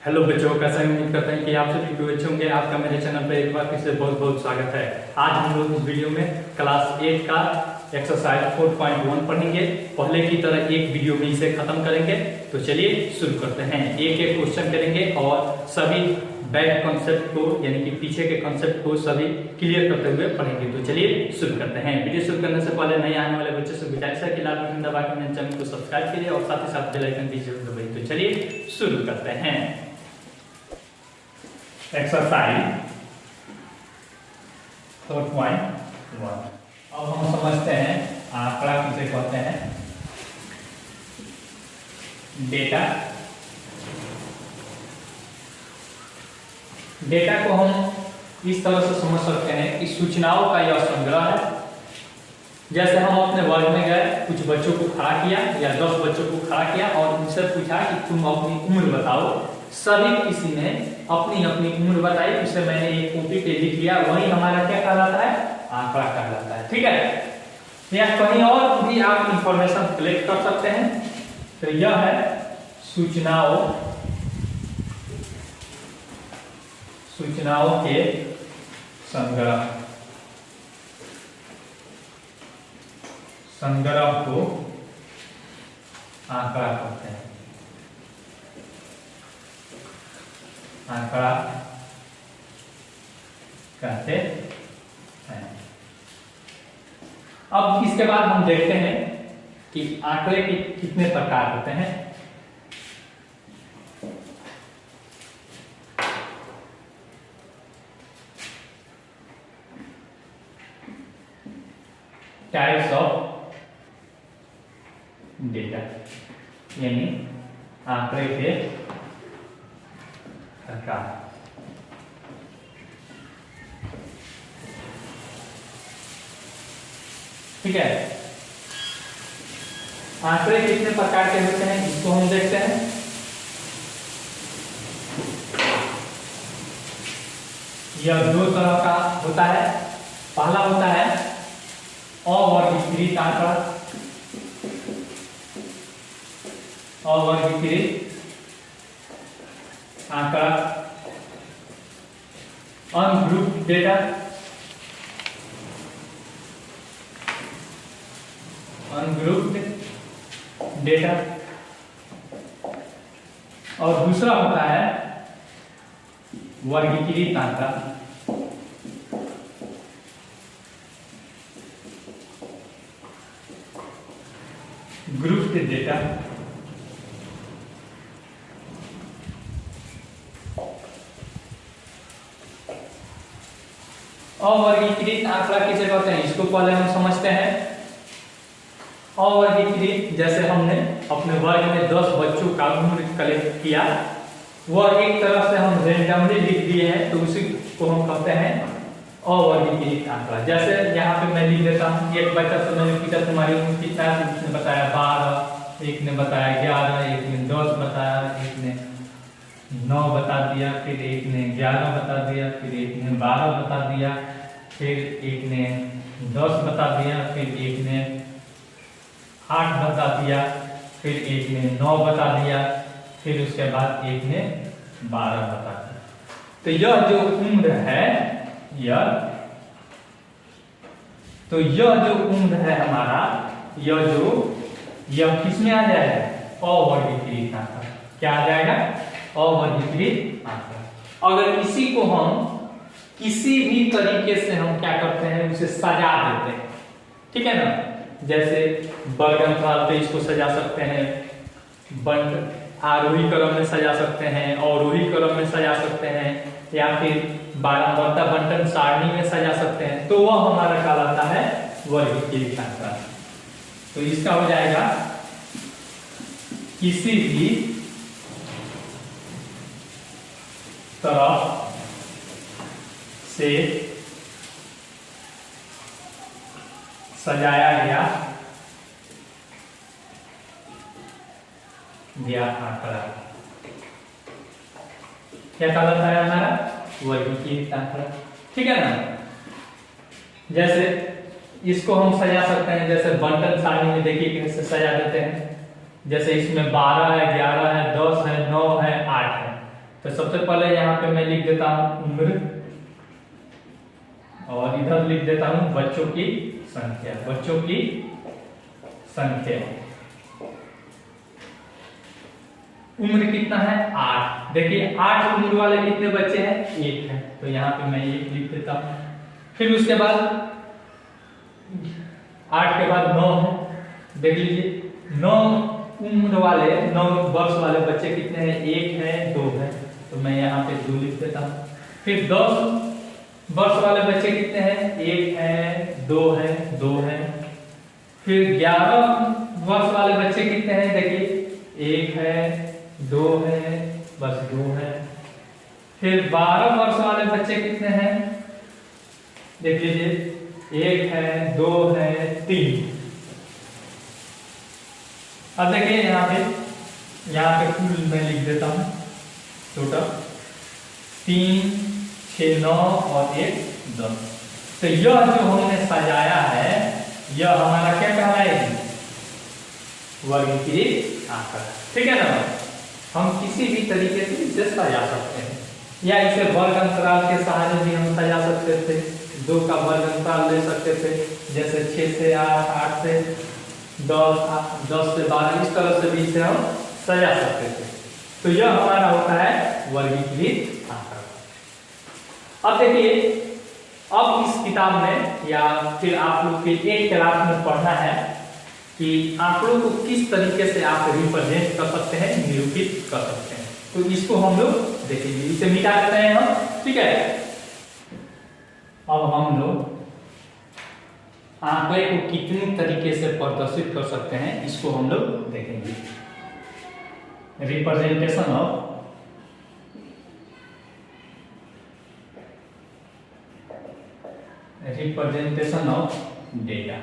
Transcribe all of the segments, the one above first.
Hello बच्चों, कैसे हैं? उम्मीद करते हैं कि आप सभी को अच्छे होंगे। आपका मेरे चैनल पर एक बार फिर से बहुत बहुत स्वागत है। आज हम लोग इस वीडियो में क्लास 8 का एक्सरसाइज 4.1 पढ़ेंगे। पहले की तरह एक वीडियो में इसे खत्म करेंगे। तो चलिए शुरू करते हैं। एक एक क्वेश्चन करेंगे और सभी बैक कॉन्सेप्ट को यानी कि पीछे के कॉन्सेप्ट को सभी क्लियर करते हुए पढ़ेंगे। तो चलिए शुरू करते हैं। वीडियो शुरू करने से पहले नए आने वाले बच्चों से गुजारिश है कि लाल बटन दबा के मेरे चैनल को सब्सक्राइब कीजिए और साथ ही साथ बेल आइकन भी जरूर दबाइए। तो चलिए शुरू करते हैं। एक्सरसाइज 4.1। अब हम समझते हैं आंकड़ा किसे कहते हैं। डेटा को हम इस तरह से समझ सकते हैं कि सूचनाओं का यह संग्रह है। जैसे हम अपने वर्ग में गए, कुछ बच्चों को खड़ा किया या 10 बच्चों को खड़ा किया और उनसे पूछा कि तुम अपनी उम्र बताओ। सभी किसी ने अपनी अपनी उम्र बताई, उसे मैंने एक कॉपी पे लिख लिया। वही हमारा क्या कहलाता है? आंकड़ा कहलाता है। ठीक है, या कहीं और भी आप इंफॉर्मेशन कलेक्ट कर सकते हैं। तो यह है सूचनाओं के संग्रह को आंकड़ा कहते हैं। आंकड़ा कहते हैं। अब इसके बाद हम देखते हैं कि आंकड़े के कितने प्रकार होते हैं। टाइप्स ऑफ डेटा, यानी आंकड़े के प्रकार। ठीक है, आंकड़े कितने प्रकार के होते हैं इसको हम देखते हैं। यह दो तरह का होता है। पहला होता है अवर्गीकृत आंकड़ा। अवर्गीकृत आंकड़ा, अनग्रुप्ड डेटा। Ungrouped data. और दूसरा होता है वर्गीकृत आंकड़ा। Grouped data. अवर्गीकृत आंकड़ा किसे कहते हैं इसको पहले हम समझते हैं। अवर्गीकृत, जैसे हमने अपने वर्ग में 10 बच्चों का उम्र कलेक्ट किया, वह एक तरह से हम रेंडमली लिख दिए हैं, तो उसी को हम कहते हैं अवर्गीकृत आंकड़ा। जैसे यहाँ पे मैं लिख देता हूँ, एक बच्चा से मैंने पूछा तुम्हारी उम्र कितना है, उसने बताया 12, एक ने बताया 11, एक ने 10 बताया, एक ने 9 बता दिया, फिर एक ने 11 बता दिया, फिर एक ने 12 बता दिया, फिर एक ने 10 बता दिया, फिर एक ने 8 बता दिया, फिर एक ने 9 बता दिया, फिर उसके बाद एक ने 12 बता दिया। तो यह जो उम्र है, यह जो उम्र है हमारा, यह किसमें आ जाएगा? अवर्गीकृत आंकड़ा। क्या आ जाएगा? अवर्गीकृत आंकड़ा। अगर इसी को हम किसी भी तरीके से हम क्या करते हैं, उसे सजा देते हैं। ठीक है ना, जैसे वर्गमूल पे इसको सजा सकते हैं, आरोही क्रम में सजा सकते हैं, अवरोही क्रम में सजा सकते हैं, या फिर बारंबारता बंटन सारणी में सजा सकते हैं, तो वह हमारा कहलाता है वर्गीकृत आंकड़ा। तो इसका हो जाएगा किसी भी तरफ से सजाया गया आंकड़ा क्या कहलाता है? हमारा वर्गीकृत आंकड़ा। ठीक है ना, जैसे इसको हम सजा सकते हैं, जैसे बंटन सारणी में देखिए कैसे सजा देते हैं। जैसे इसमें 12 है, 11 है, 10 है, 9 है, 8 है। तो सबसे पहले यहाँ पे मैं लिख देता हूँ उम्र और इधर लिख देता हूँ बच्चों की संख्या। बच्चों की संख्या उम्र कितना है 8। देखिए 8 उम्र वाले कितने बच्चे हैं 1 है, तो यहाँ पे मैं 1 लिख देता हूँ। फिर उसके बाद 8 के बाद 9 है। देख लीजिए 9 उम्र वाले 9 वर्ष वाले बच्चे कितने हैं 1 है 2 है, तो मैं यहाँ पे 2 लिख देता हूँ। फिर 10 वर्ष वाले बच्चे कितने हैं 1 है 2 है 2 है। फिर 11 वर्ष वाले बच्चे कितने हैं देखिए 1 है 2 है बस 2 है। फिर 12 वर्ष वाले बच्चे कितने हैं देख लीजिए 1 है 2 है 3। अब देखिए यहाँ पे कुल मैं लिख देता हूँ टोटल 3 6 9 और 1 10। तो यह जो हमने सजाया है यह हमारा क्या कहलाएगी वर्गीकृत आंकड़ा। ठीक है ना, हम किसी भी तरीके से इसे सजा सकते हैं, या इसे वर्ग अंतराल के सहारे भी हम सजा सकते थे। 2 का वर्ग अंतराल ले सकते थे, जैसे 6 से 8 8 से 10 10 से 12 इस तरह से भी इसे हम सजा सकते थे। तो यह हमारा होता है वर्गीकृत आंकड़ा। अब देखिए अब इस किताब में या फिर आप लोग के एक क्लास में पढ़ना है कि आंकड़ों को किस तरीके से आप रिप्रेजेंट कर सकते हैं निरूपित कर सकते हैं। तो इसको हम लोग देखेंगे, इसे मिटा देते हैं हम। ठीक है, अब हम लोग आंकड़े को कितनी तरीके से प्रदर्शित कर सकते हैं इसको हम लोग देखेंगे। Representation of data.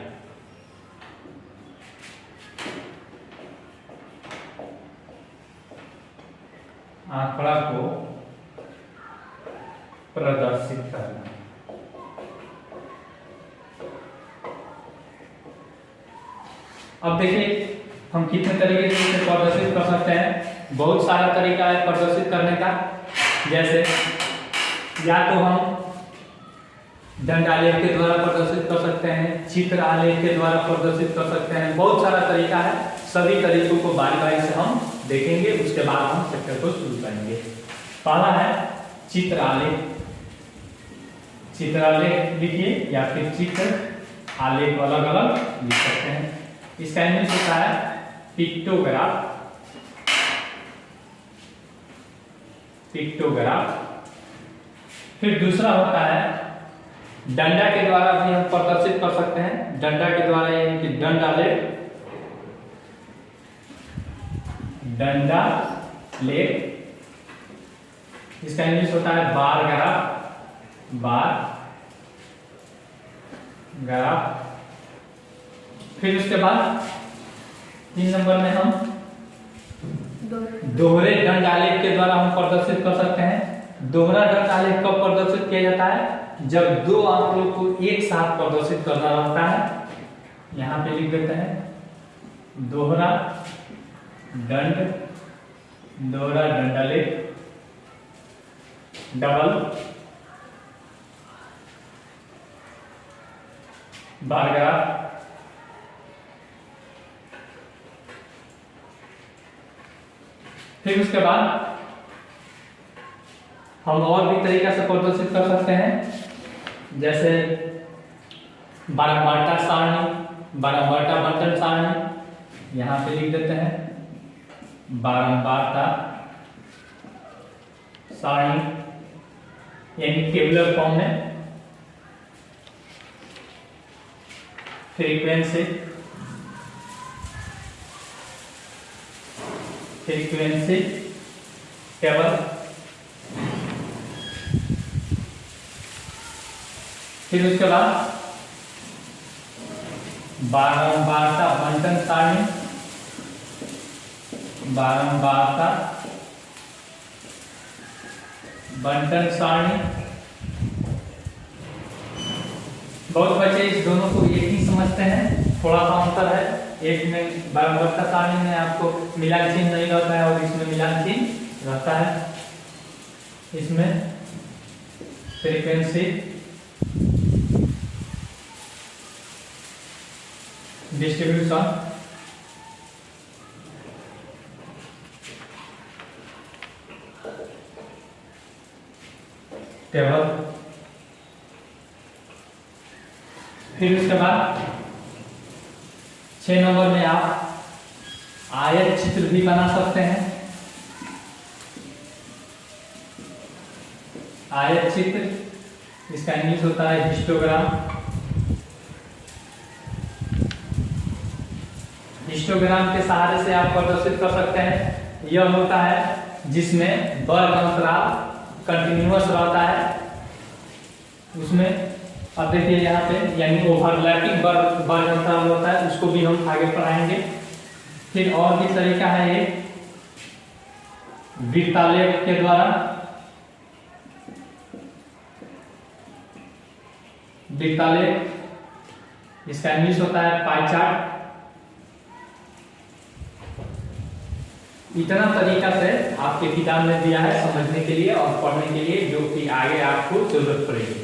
आंकड़ा को प्रदर्शित करना। अब देखिए हम कितने तरीके से इसे प्रदर्शित कर सकते हैं। बहुत सारा तरीका है प्रदर्शित करने का, जैसे या तो हम दंड आलेख के द्वारा प्रदर्शित कर सकते हैं, चित्र आलेख के द्वारा प्रदर्शित कर सकते हैं। बहुत सारा तरीका है, सभी तरीकों को बारी बारी से हम देखेंगे, उसके बाद हम चैप्टर को शुरू करेंगे। पहला है चित्र आलेख। चित्र आलेख लिखिए या फिर चित्र आलेख अलग अलग लिख सकते हैं। इसका इंग्लिश होता है पिक्टोग्राफ। पिक्टोग्राफ। फिर दूसरा होता है डंडा के द्वारा भी हम प्रदर्शित कर सकते हैं। डंडा के द्वारा यानी कि दंड आलेख, डंडा लेख। इसका इंग्लिश होता है बार ग्राफ। Bar graph. फिर उसके बाद 3 नंबर में हम दोहरे दंड आलेख के द्वारा हम प्रदर्शित कर सकते हैं। दोहरा दंड आलेख कब प्रदर्शित किया जाता है जब 2 आंकड़ों को एक साथ प्रदर्शित करना रहता है। यहां पे लिख देते हैं दोहरा दंड आलेख डबल बार ग्राफ। फिर उसके बाद हम और भी तरीका से प्रदर्शित कर सकते हैं, जैसे बारंबारता सारणी, बारंबारता बंटन सारणी। यहां पे लिख देते हैं बारंबारता सारणी यानी टेबुलर फॉर्म में। Frequency table. फिर उसके बाद बारंबारता बंटन सारणी, बारंबारता बंटन सारणी। बहुत बच्चे इस दोनों को एक ही समझते हैं, थोड़ा सा अंतर है। एक में बारंबारता सारणी में आपको मिलान चिन्ह नहीं रहता है और इसमें मिलान चिन्ह रहता है। इसमें फ्रीक्वेंसी डिस्ट्रीब्यूशन टेबल, फिर उसके बाद 6 नंबर में आप आयत चित्र भी बना सकते हैं। आयत चित्र, इसका इंग्लिश होता है हिस्टोग्राम। हिस्टोग्राम के सहारे से आप प्रदर्शित कर सकते हैं। यह होता है जिसमें वर्ग अंतराल कंटिन्यूअस रहता है, उसमें अब देखिए यहाँ पे यानी ओवरलैपिंग वर्ग अंतराल होता है, उसको भी हम आगे पढ़ाएंगे। फिर और भी तरीका है ये वृत्तालेख के द्वारा। वृत्तालेख, इसका इंग्लिश होता है पाई चार्ट। इतना तरीका से आपके किताब में दिया है समझने के लिए और पढ़ने के लिए, जो कि आगे आपको जरूरत पड़ेगी।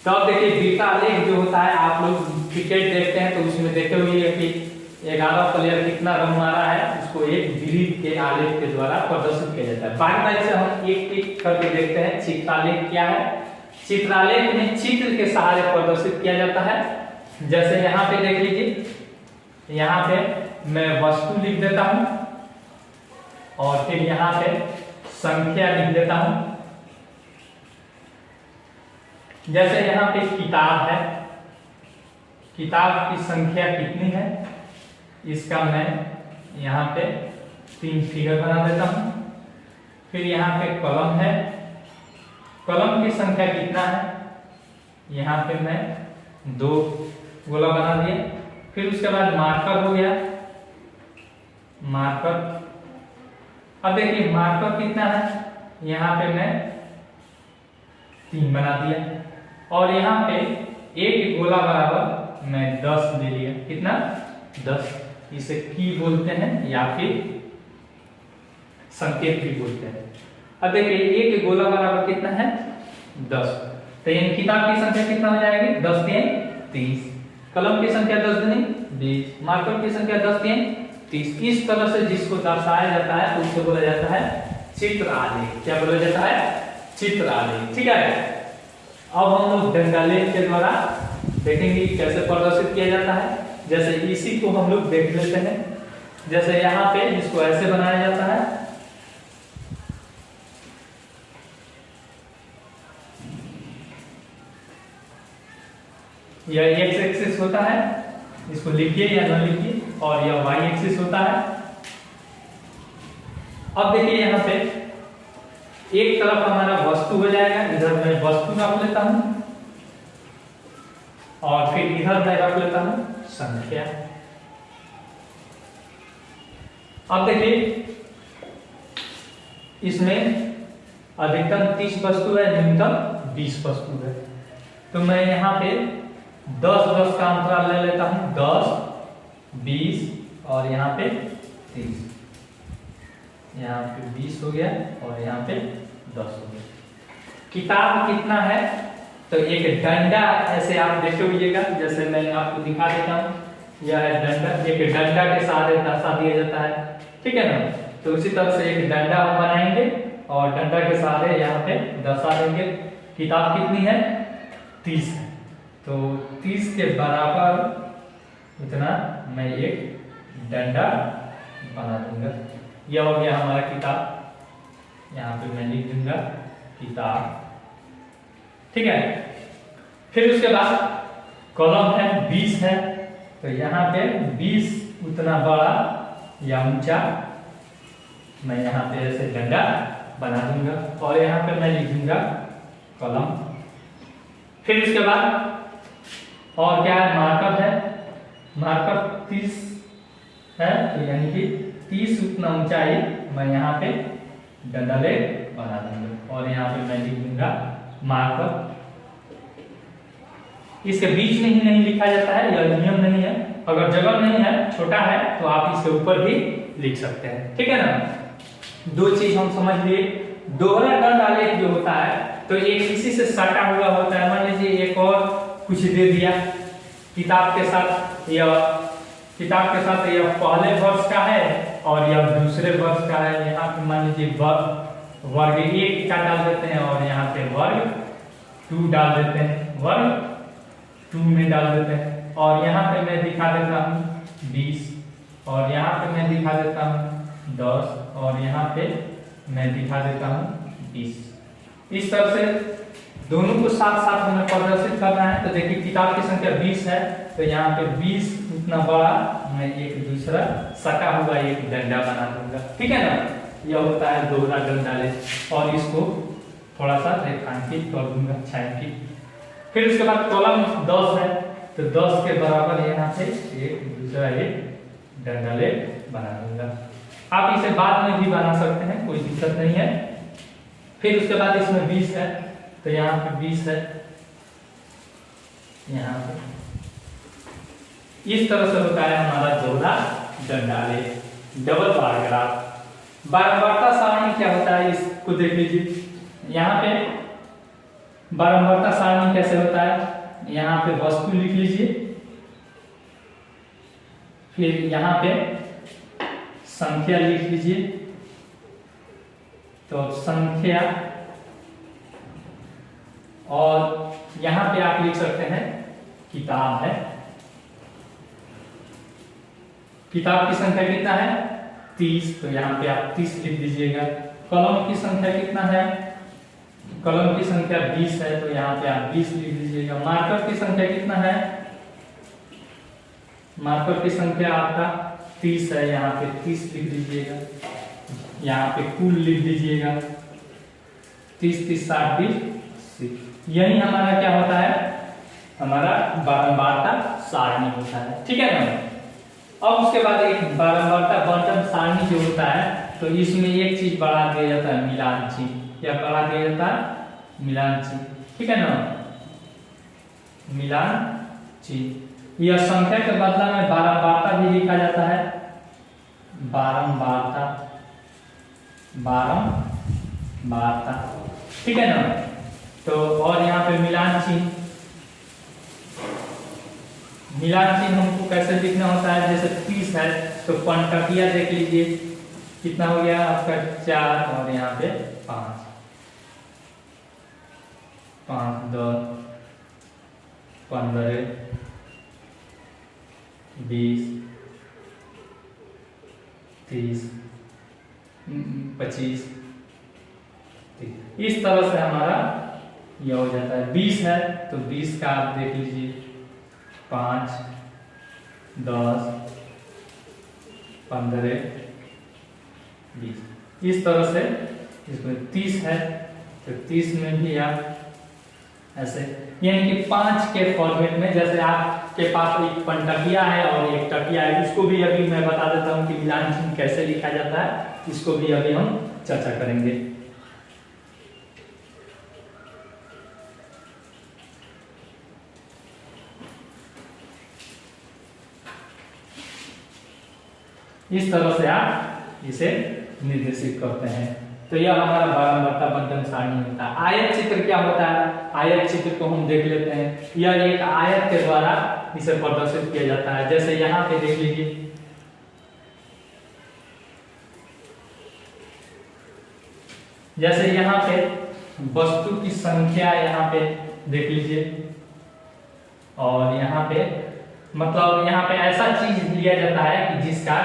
तो अब देखिए वृत्तालेख जो होता है, आप लोग क्रिकेट देखते हैं तो उसमें देखे हुए है कि 11 प्लेयर कितना रन मारा है, उसको एक वृत्त के आलेख के द्वारा प्रदर्शित किया जाता है। बारी से हम एक एक करके देखते हैं चित्रालेख क्या है। चित्रालेख में चित्र के सहारे प्रदर्शित किया जाता है। जैसे यहाँ पे देख लीजिए, यहाँ पे मैं वस्तु लिख देता हूँ और फिर यहाँ पे संख्या लिख देता हूँ। जैसे यहाँ पे किताब है, किताब की संख्या कितनी है, इसका मैं यहाँ पे 3 फिगर बना देता हूँ। फिर यहाँ पे कलम है, कलम की संख्या कितना है, यहाँ पे मैं 2 गोला बना दिया। फिर उसके बाद मार्कर हो गया, मार्कर। अब देखिए मार्कर कितना है, यहाँ पे मैं 3 बना दिया और यहाँ पे एक गोला बराबर मैं 10 ले लिया। कितना? 10। इसे की बोलते हैं या फिर संकेत भी बोलते हैं। अब देखिए एक गोला बराबर कितना है? 10। तो यानी किताब की संख्या कितना हो जाएगी? 10 3 30। कलम की संख्या 10 दूनी 20। मार्कर की संख्या 10 3 30। इस तरह से जिसको दर्शाया जाता है तो उसे बोला जाता है चित्रालेख। क्या बोला जाता है? चित्रालेख। ठीक है। अब हम लोग दंडालेख के द्वारा देखेंगे कैसे प्रदर्शित किया जाता है। जैसे इसी को हम लोग देख लेते हैं। जैसे यहाँ पे इसको ऐसे बनाया जाता है, यह एक्स एक्सिस होता है, इसको लिखिए या न लिखिए, और यह वाई एक्सिस होता है। अब देखिए यहाँ पे एक तरफ हमारा वस्तु हो जाएगा, इधर मैं वस्तु रख लेता हूं और फिर इधर मैं रख लेता हूं संख्या। अब देखिए इसमें अधिकतम 30 वस्तु है, न्यूनतम 20 वस्तु है। तो मैं यहाँ पे 10-10 का अंतराल ले लेता हूं, 10 20 और यहाँ पे 30। यहाँ पे 20 हो गया और यहाँ पे 10 हो गया। किताब कितना है? तो एक डंडा ऐसे आप देखे होइएगा, जैसे मैं आपको दिखा देता हूँ। यह है डंडा, एक डंडा के सहारे दर्शा दिया जाता है। ठीक है ना? तो उसी तरह से एक डंडा हम बनाएंगे और डंडा के सहारे यहाँ पे दर्शा देंगे। किताब कितनी है? 30 है। तो 30 के बराबर इतना मैं एक डंडा बना दूंगा। यह हो गया हमारा किताब। यहाँ पे मैं लिख दूंगा किताब। ठीक है। फिर उसके बाद कलम है, 20 है, तो यहाँ पे 20 उतना बड़ा या ऊंचा मैं यहाँ पे ऐसे डंडा बना दूंगा और यहाँ पे मैं लिख दूंगा कलम। फिर उसके बाद और क्या है? मार्कर है। मार्कर 30 है, तो यानी कि 30 उतना ऊंचाई मैं यहाँ पे डंडालेख बना दूंगा और यहाँ पे मैं लिख दूंगा मार्कर। इसके बीच में ही नहीं लिखा जाता है, यह नियम नहीं है। अगर जगह नहीं है, छोटा है, तो आप इसके ऊपर भी लिख सकते हैं। ठीक है ना? 2 चीज हम समझ लिए। दोहरा दंड आलेख जो होता है तो एक इसी से सटा हुआ होता है। मान लीजिए एक और कुछ दे दिया किताब के साथ, यह पहले वर्ष का है और यह दूसरे वर्ष का है। यहाँ पे मान लीजिए वर्ग 1 का डाल देते हैं और यहाँ पे वर्ग 2 डाल देते हैं, वर्ग 2 में डाल देते हैं। और यहाँ पे मैं दिखा देता हूँ 20 और यहाँ पे मैं दिखा देता हूँ 10 और यहाँ पे मैं दिखा देता हूँ 20। इस तरह से दोनों को साथ साथ हमें प्रदर्शित करना है। तो देखिए किताब की संख्या 20 है तो यहाँ पे 20 उतना बड़ा मैं एक दूसरा सटा हुआ एक डंडा बना दूंगा, ठीक है ना। यह होता है दोहरा डंडालेख और इसको थोड़ा सा रेखांकित कर दूंगा, छायांकित। फिर उसके बाद कॉलम 10 है तो 10 के बराबर यहाँ पे एक दूसरा एक डंडालेख बना दूंगा। आप इसे बाद में भी बना सकते हैं, कोई दिक्कत नहीं है। फिर उसके बाद इसमें 20 है तो यहाँ पे 20 है, यहाँ पे इस तरह से होता है हमारा दोहरा डंडालेख, डबल पैराग्राफ। बारंबारता सारणी क्या होता है इसको देख लीजिए। यहाँ पे बारंबारता सारणी कैसे होता है, यहाँ पे वस्तु लिख लीजिए, फिर यहाँ पे संख्या लिख लीजिए, तो संख्या, और यहाँ पे आप लिख सकते हैं किताब है। किताब की संख्या कितना है 30 तो यहाँ पे आप 30 लिख दीजिएगा। कलम की संख्या कितना है, कलम की संख्या 20 है तो यहाँ पे आप 20 लिख दीजिएगा। मार्कर की संख्या कितना है, मार्कर की संख्या आपका 30 है, यहाँ पे 30 लिख दीजिएगा। यहाँ पे कुल लिख दीजिएगा 30 30 60 20। यही हमारा क्या होता है, हमारा बारंबारता सारणी होता है, ठीक है ना। अब उसके बाद एक बारंबारता बंटन सारणी जो होता है तो इसमें एक चीज बढ़ा दिया जाता है, मिलान चिन्ह। क्या बढ़ा दिया जाता है, मिलान चिन्ह, ठीक है ना, मिलान चिन्ह। यह संख्या के बदला में बारंबारता भी लिखा जाता है, बारंबारता, बारंबारता, ठीक है ना। तो और यहाँ पे मिलान चिन्ह, मिलान चिन्ह हमको कैसे लिखना होता है, जैसे 30 है तो पंटकिया देख लीजिए कितना हो गया आपका 4 और यहाँ पे 5, 5 10 15 20 30 25। इस तरह से हमारा यह हो जाता है। 20 है तो 20 का आप देख लीजिए 5 10 15 20। इस तरह से इसमें 30 है तो 30 में भी आप ऐसे, यानी कि 5 के फॉर्मेट में, जैसे आपके पास एक पंटकिया है और एक टकिया है, उसको भी अभी मैं बता देता हूँ कि मिलान चिन्ह कैसे लिखा जाता है, इसको भी अभी हम चर्चा करेंगे। इस तरह से आप इसे निर्देशित करते हैं। तो यह हमारा बारंबारता बंटन सारणी होता है। आयत चित्र क्या होता है, आयत चित्र को हम देख लेते हैं। यह एक आयत के द्वारा इसे प्रदर्शित किया जाता है। जैसे यहाँ पे देख लीजिए, जैसे यहाँ पे वस्तु की संख्या यहाँ पे देख लीजिए, और यहाँ पे मतलब यहाँ पे ऐसा चीज लिया जाता है कि जिसका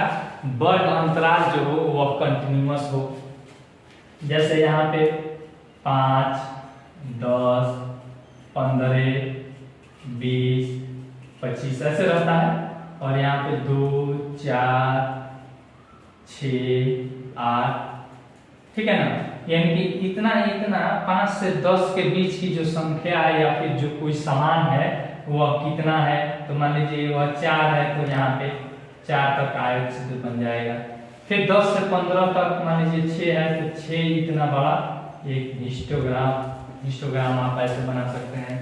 वर्ग अंतराल जो हो वह कंटिन्यूअस हो। जैसे यहाँ पे 5 10 15 20 25 ऐसे रहता है, और यहाँ पे 2 4 6 8, ठीक है ना। यानी कि इतना 5 से 10 के बीच की जो संख्या है या फिर जो कोई समान है वह कितना है, तो मान लीजिए वह 4 है तो यहाँ पे 4 तक आयत चित्र बन जाएगा। फिर 10 से 15 तक मान लीजिए 6 है तो 6 इतना बड़ा एक हिस्टोग्राम आप ऐसे बना सकते हैं।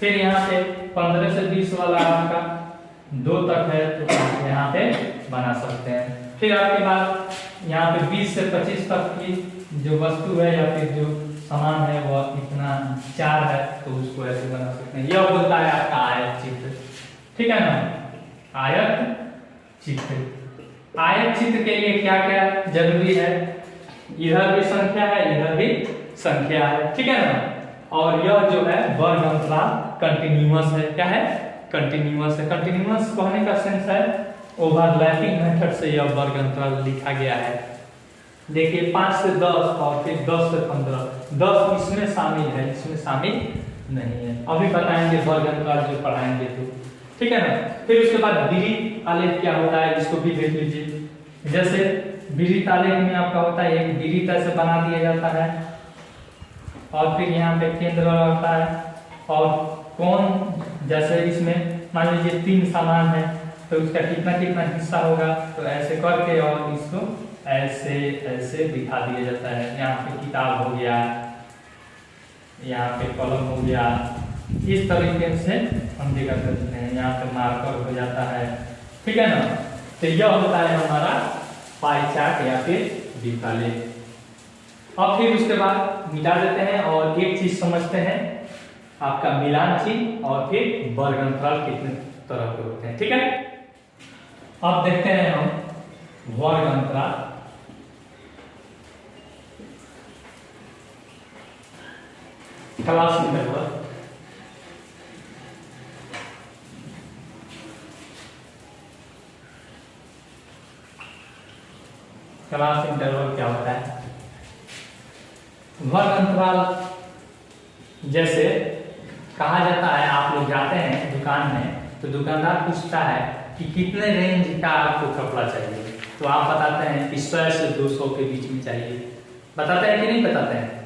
फिर यहाँ पे 15 से 20 वाला आपका 2 तक है तो आप यहाँ पे बना सकते हैं। फिर आपके बाद यहाँ पे 20 से 25 तक की जो वस्तु है या फिर जो समान है वह इतना 4 है, तो उसको ऐसे बना सकते हैं। यह बोलता है आपका आयत चित्र, ठीक है ना। आयत चित्र, आयत चित्र के लिए क्या क्या जरूरी है, इधर भी संख्या है, इधर भी संख्या है, ठीक है ना। और यह जो है वर्ग अंतराल कंटिन्यूअस है, क्या है, कंटिन्यूअस है। कंटिन्यूअस कहने का सेंस है ओवरलैपिंग मेथड से यह वर्ग अंतराल लिखा गया है। देखिए 5 से 10 और फिर 10 से 15, 10 इसमें शामिल है, इसमें शामिल नहीं है। अभी बताएंगे वर्ग अंतराल जो पढ़ाएंगे तो, ठीक है ना। फिर उसके बाद विरित आलेख क्या होता है, इसको भी देख लीजिए। जैसे विरित आलेख में आपका होता है एक विरित ऐसे बना दिया जाता है, और फिर यहाँ पे केंद्र रहता है, और कौन, जैसे इसमें मान लीजिए 3 समान है, तो उसका कितना कितना हिस्सा होगा, तो ऐसे करके और इसको ऐसे ऐसे दिखा दिया जाता है। यहाँ पे किताब हो गया, यहाँ पे कलम हो गया, इस तरीके से हम दिखा सकते हैं। यहाँ पे मार्कर हो जाता है, ठीक है ना। तो यह होता है हमारा पाई चार्ट या फिर वृत्त आलेख। अब फिर उसके बाद मिटा देते हैं और एक चीज समझते हैं, आपका मिलान चिन्ह और फिर वर्ग अंतराल कितने तरह के होते हैं, ठीक है। अब देखते हैं हम वर्ग अंतराल। क्लास इंटरवल, क्लास इंटरवल क्या होता है। वर्ग अंतराल जैसे कहा जाता है, आप लोग जाते हैं दुकान में तो दुकानदार पूछता है कि कितने रेंज का आपको कपड़ा चाहिए, तो आप बताते हैं कि 100 से 200 के बीच में चाहिए, बताते हैं कि नहीं बताते हैं।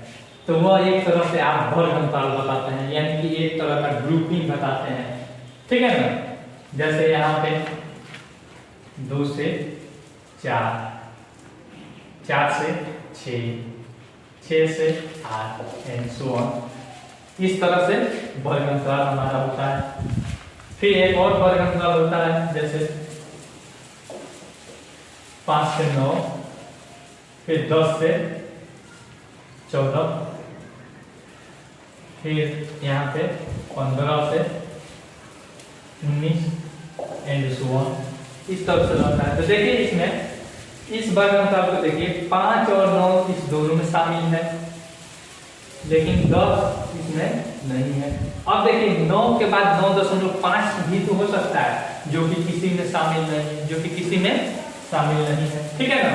तो वह एक तरह से आप वर्ग अंतराल बताते हैं, यानी कि एक तरह का ग्रुपिंग बताते हैं, ठीक है ना। जैसे यहाँ पे 2 से 4, 4 से 6, 6 से 8 एंड सो ऑन। इस तरह से वर्ग अंतराल हमारा होता है। फिर एक और वर्ग अंतराल होता है, जैसे 5 से 9, फिर 10 से 14, फिर यहाँ पे 15 से 19 एंड सो ऑन, इस तरह से रहता है। तो देखिए इसमें इस वर्ग अंतराल को देखिए 5 और 9 इस दोनों में शामिल है, लेकिन 10 इसमें नहीं है। अब देखिए 9 के बाद 9.5 भी तो हो सकता है, जो कि किसी में शामिल नहीं, जो कि किसी में शामिल नहीं है, ठीक है ना।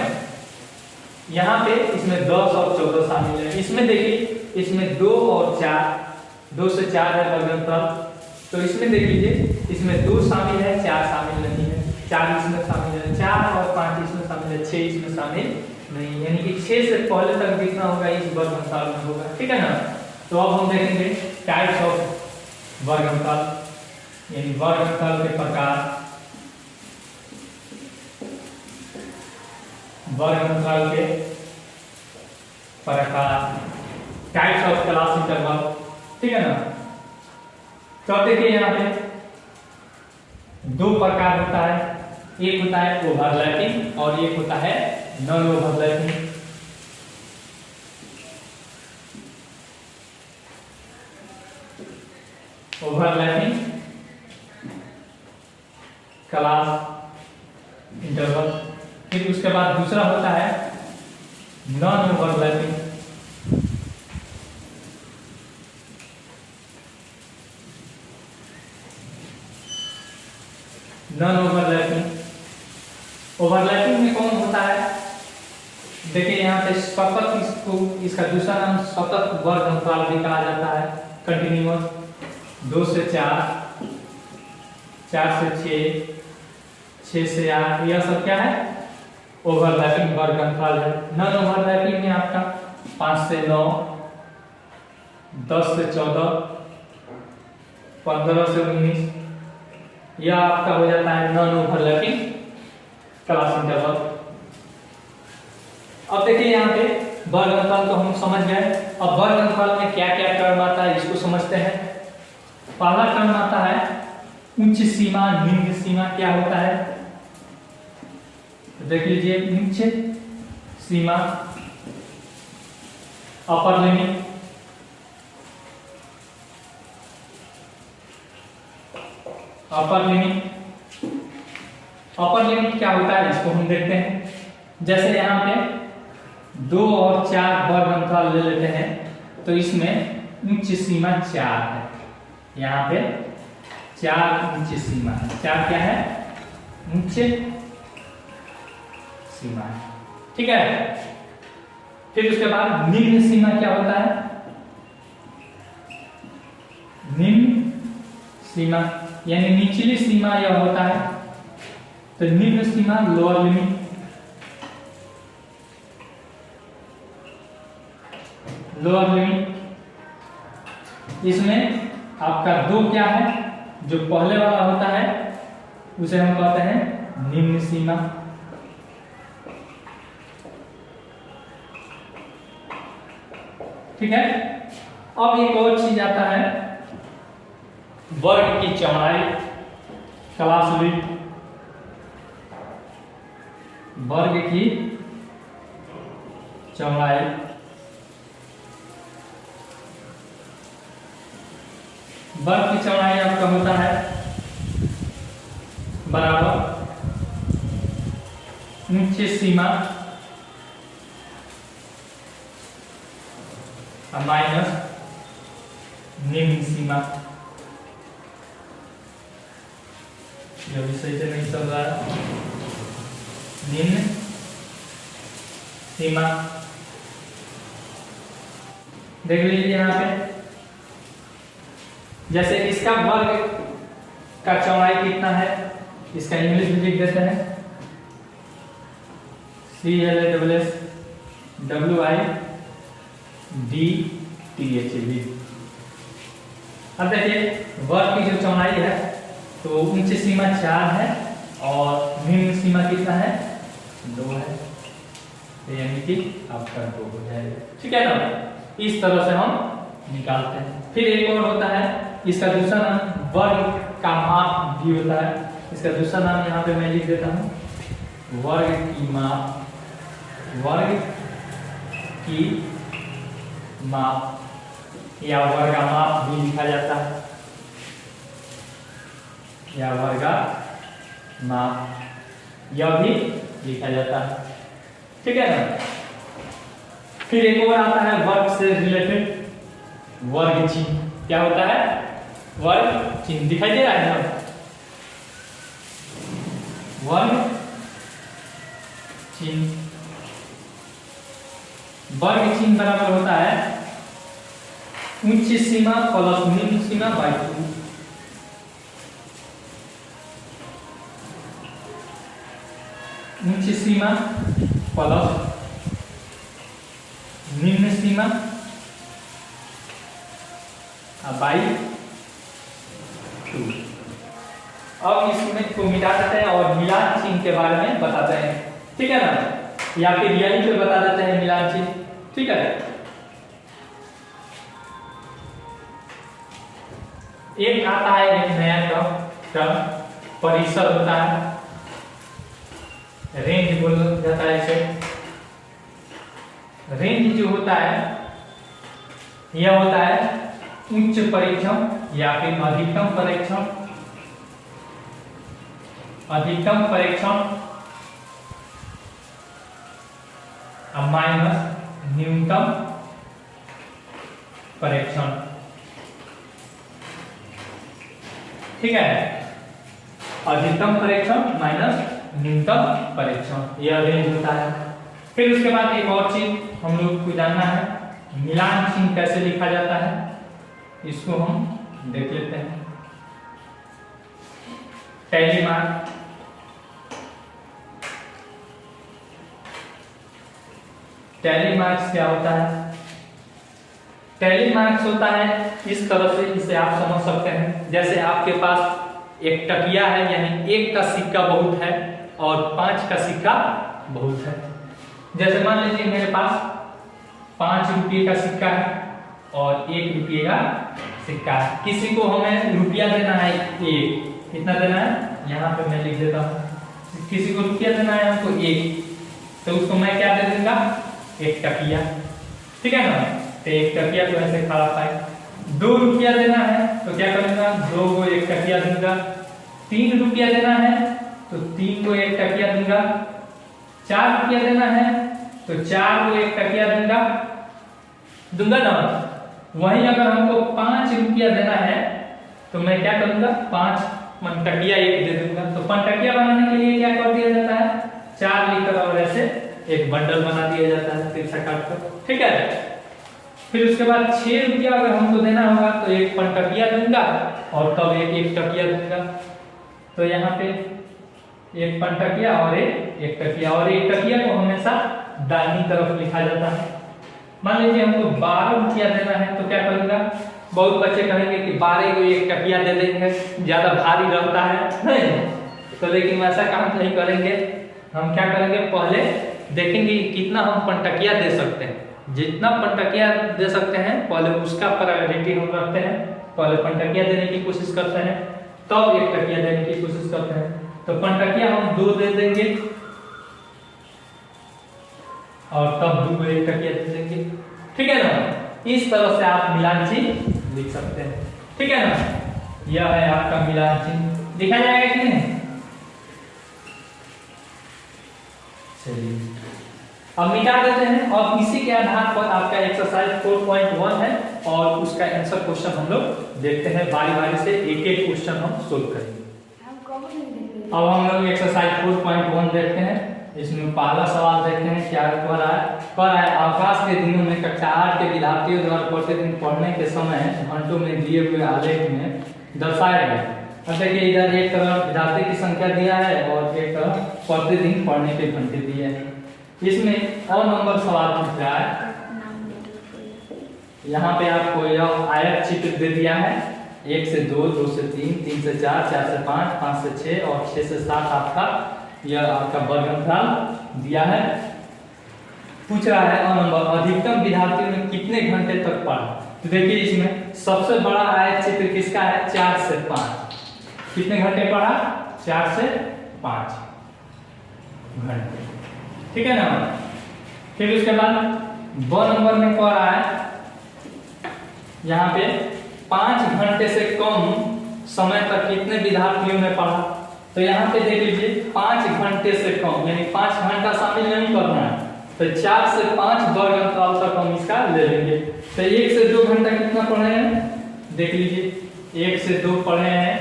यहाँ पे इसमें 10 और 14 शामिल है। इसमें देखिए इसमें 2 और 4, 2 से 4 है वर्ग अंतराल, तो इसमें देख लीजिए इसमें 2 शामिल है, 4 शामिल नहीं है, 4 इसमें शामिल है, 4 और 5 इसमें शामिल है, 6 इसमें शामिल नहीं, यानी कि 6 से पहले तक जितना होगा इस वर्ग अंतराल में होगा, ठीक है ना। तो अब हम देखेंगे टाइप्स ऑफ वर्ग अंतराल, यानी वर्ग अंतराल के प्रकार। वर्ग अंतराल के प्रकार, टाइप्स ऑफ क्लास इंटरवल, ठीक है ना। तो अब देखिए यहाँ पे 2 प्रकार होता है, एक होता है ओवरलैपिंग और एक होता है non overlapping. Overlapping class interval. फिर उसके बाद दूसरा होता है non overlapping. Non overlapping, overlapping में कौन होता है, देखिए यहाँ पे सतत, इसको इसका दूसरा नाम सतत वर्ग अंतराल भी कहा जाता है। कंटिन्यूअस 2 से 4, 4 से 6, 6 से 8, यह सब क्या है, ओवरलैपिंग वर्ग अंतराल है। नॉन ओवरलैपिंग में आपका 5 से 9, 10 से 14, 15 से 19, यह आपका हो जाता है नॉन ओवरलैपिंग क्लास इंटरवल। अब देखिए यहाँ पे वर्ग अंतराल तो हम समझ गए। अब वर्ग अंतराल में क्या क्या टर्म आता है इसको समझते हैं। पहला टर्म आता है उच्च सीमा निम्न सीमा। क्या होता है, देख लीजिए, उच्च सीमा upper limit upper limit. Upper limit क्या होता है इसको हम देखते हैं। जैसे यहाँ पे 2 और 4 वर्ग अंतराल ले लेते हैं तो इसमें उच्च सीमा 4 है। यहाँ पे 4 उच्च सीमा है। 4 क्या है? उच्च सीमा है। ठीक है। फिर उसके बाद निम्न सीमा क्या होता है? निम्न सीमा यानी निचली सीमा यह होता है। तो निम्न सीमा लोअर लिमिट। लोअर लिमिट इसमें आपका 2 क्या है? जो पहले वाला होता है उसे हम कहते हैं निम्न सीमा। ठीक है। अब एक और चीज आता है वर्ग की चौड़ाई, क्लास विड्थ। वर्ग की चौड़ाई वर्ग की चौड़ाई आपका होता है बराबर उच्च सीमा माइनस निम्न सीमा। यह भी सही से नहीं चल रहा है। निम्न सीमा देख लीजिए यहाँ पे। जैसे इसका वर्ग का चौड़ाई कितना है इसका इंग्लिश में लिख देते हैं CLASS WIDTH। अब देखिए वर्ग की जो चौड़ाई है तो उच्च सीमा 4 है और निम्न सीमा कितना है? 2 है। तो यानी कि आपका 2 हो जाएगा। ठीक है ना। इस तरह से हम निकालते हैं। फिर एक और होता है इसका दूसरा नाम वर्ग का माप भी होता है। इसका दूसरा नाम यहाँ पे मैं लिख देता हूँ वर्ग की माप। वर्ग की माप या वर्गामाप भी लिखा जाता है या वर्गामाप यह भी लिखा जाता है। ठीक है ना। फिर एक और आता है वर्ग से रिलेटेड वर्ग चिन्ह। क्या होता है? वर्ग चिन्ह दिखाई दे रहा है ना। वर्ग चिन्ह वर्ग चिन्ह बराबर होता है उच्च सीमा प्लस निम्न सीमा बाई 2। उच्च सीमा प्लस निम्न सीमा बाई 2। अब इसमें को मिटा देते हैं और मिलान चिन्ह के बारे में बताते हैं। ठीक है ना। या फिर यही पे बता देते हैं मिलान चिन्ह। ठीक है। एक आता है एक नया टर्म परिसर होता है। रेंज बोला जाता है इसे। रेंज जो होता है यह होता है उच्च परीक्षण या फिर अधिकतम परीक्षण। अधिकतम परीक्षण माइनस न्यूनतम परीक्षण। ठीक है। अधिकतम परीक्षण माइनस न्यूनतम परीक्षण यह रेंज होता है। फिर उसके बाद एक और चीज हम लोग को जानना है मिलान चिन्ह कैसे लिखा जाता है। इसको हम देख लेते हैं। Tally mark. टैली मार्क्स क्या होता है? टैली मार्क्स होता है इस तरह से, इसे आप समझ सकते हैं। जैसे आपके पास एक टकिया है यानी 1 का सिक्का बहुत है और 5 का सिक्का बहुत है। जैसे मान लीजिए मेरे पास 5 रुपये का सिक्का है और 1 रुपये का सिक्का है। किसी को हमें रुपया देना है 1, कितना देना है यहाँ पे मैं लिख देता हूँ। किसी को रुपया देना है हमको 1, तो उसको मैं क्या दे दूंगा? 1 टकिया। ठीक है ना। तो 1 टकिया को ऐसे खड़ा पाए। 2 रुपया देना है तो क्या करूंगा? 2 को 1 टकिया दूंगा। ₹3 देना है तो 3 को 1 टकिया दूंगा। ₹4 देना है तो 4 को 1 टकिया दूंगा ना। वहीं अगर हमको ₹5 देना है तो मैं क्या करूंगा, 5 टकिया 1 दे दूंगा। तो पंटकिया बनाने के लिए क्या कर दिया जाता है, 4 लिखकर और ऐसे एक बंडल बना दिया जाता है तिरछा काट कर, ठीक है। फिर उसके बाद ₹6 अगर हमको देना होगा तो 1 पंटकिया दूंगा और तब 1 टकिया दूंगा। तो यहाँ पे 1 पंटकिया और 1 टकिया, और 1 टकिया को हमेशा दाहिनी तरफ लिखा जाता है। मान लीजिए हमको ₹12 देना है तो क्या करूंगा, बहुत बच्चे कहेंगे कि 12 को 1 टकिया दे देंगे, ज्यादा भारी रहता है नहीं, तो लेकिन वैसा काम नहीं करेंगे। हम क्या करेंगे, पहले देखेंगे कितना हम पंटकिया दे सकते हैं। जितना पंटकिया दे सकते हैं पहले उसका प्रायोरिटी हम रखते हैं, पहले पंटकिया देने की कोशिश करते हैं, तब 1 टकिया देने की कोशिश करते हैं। तो पंटकिया हम 2 दे देंगे और तब 2 को 1 टकिया दे देंगे, ठीक है ना। इस तरह से आप मिलान चिन्ह लिख सकते हैं, ठीक है ना। यह है आपका मिलान चिन्ह, लिखा जाएगा कि नहीं। चलिए अब मिटा देते हैं और इसी के आधार पर आपका एक्सरसाइज 4.1 है और उसका आंसर क्वेश्चन हम लोग देखते हैं, बारी बारी से एक एक क्वेश्चन हम सोल्व करेंगे। अब हम लोग एक्सरसाइज 4.1 देखते हैं। इसमें पहला सवाल देखते हैं क्या कह रहा है। अवकाश के दिनों में कक्षा 8 के विद्यार्थियों द्वारा प्रतिदिन पढ़ने के समय घंटों में दिए हुए आलेख में दर्शाया गया। अब देखिए इधर एक तरफ विद्यार्थी की संख्या दिया है और एक तरफ प्रतिदिन पढ़ने के घंटे दिए हैं। इसमें और नंबर सवाल पूछ रहा है। यहाँ पे आपको यह आयत चित्र दे दिया है, 1 से 2, 2 से 3, 3 से 4, 4 से 5, 5 से 6 और 6 से 7 आपका यह आपका वर्गफल दिया है। पूछ रहा है और नंबर अधिकतम विद्यार्थियों ने कितने घंटे तक पढ़ा। तो देखिए इसमें सबसे बड़ा आयत चित्र किसका है, 4 से 5। कितने घंटे पढ़ा, 4 से 5 घंटे, ठीक है ना। फिर उसके बाद 2 नंबर में कह रहा है यहाँ पे 5 घंटे से कम समय तक कितने विद्यार्थियों ने पढ़ा। तो यहाँ पे देख लीजिए 5 घंटे से कम यानी 5 घंटा शामिल नहीं करना है, तो 4 से 5 वर्गफल तक हम इसका ले लेंगे। तो 1 से 2 घंटा कितना पढ़े हैं, देख लीजिए 1 से 2 पढ़े हैं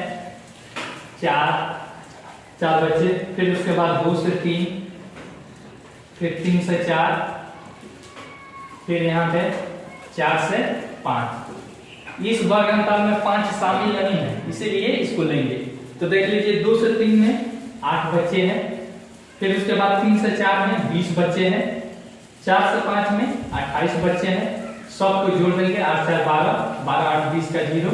4 बच्चे। फिर उसके बाद 2 से 3, फिर 3 से 4, फिर यहाँ पे 4 से 5। इस वर्गफल में 5 शामिल नहीं है इसीलिए इसको लेंगे। तो देख लीजिए 2 से 3 में 8 बच्चे हैं, फिर उसके बाद 3 से 4 में 20 बच्चे हैं, 4 से 5 में 28 बच्चे हैं। सबको जोड़ देंगे 8 4 12, 12 8 20 का 0,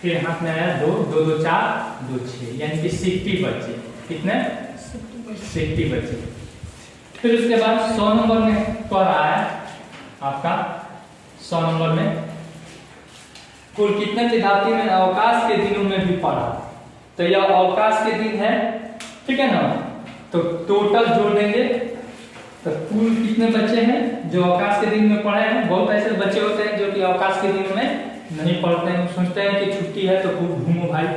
फिर हाथ में आया 2 2 2 4 2 6 यानी कि 60 बच्चे। कितने, 60 बच्चे। फिर उसके बाद 100 नंबर में कह रहा है आपका 100 नंबर में कुल कितने विद्यार्थी ने अवकाश के दिनों में भी पढ़ा। तो यह अवकाश के दिन है, ठीक है ना। तो टोटल जोड़ देंगे तो कुल कितने बच्चे हैं जो अवकाश के दिन में पढ़े हैं। बहुत ऐसे बच्चे होते हैं जो कि अवकाश के दिन में नहीं पढ़ते हैं, सोचते हैं कि छुट्टी है तो खूब घूमो भाई,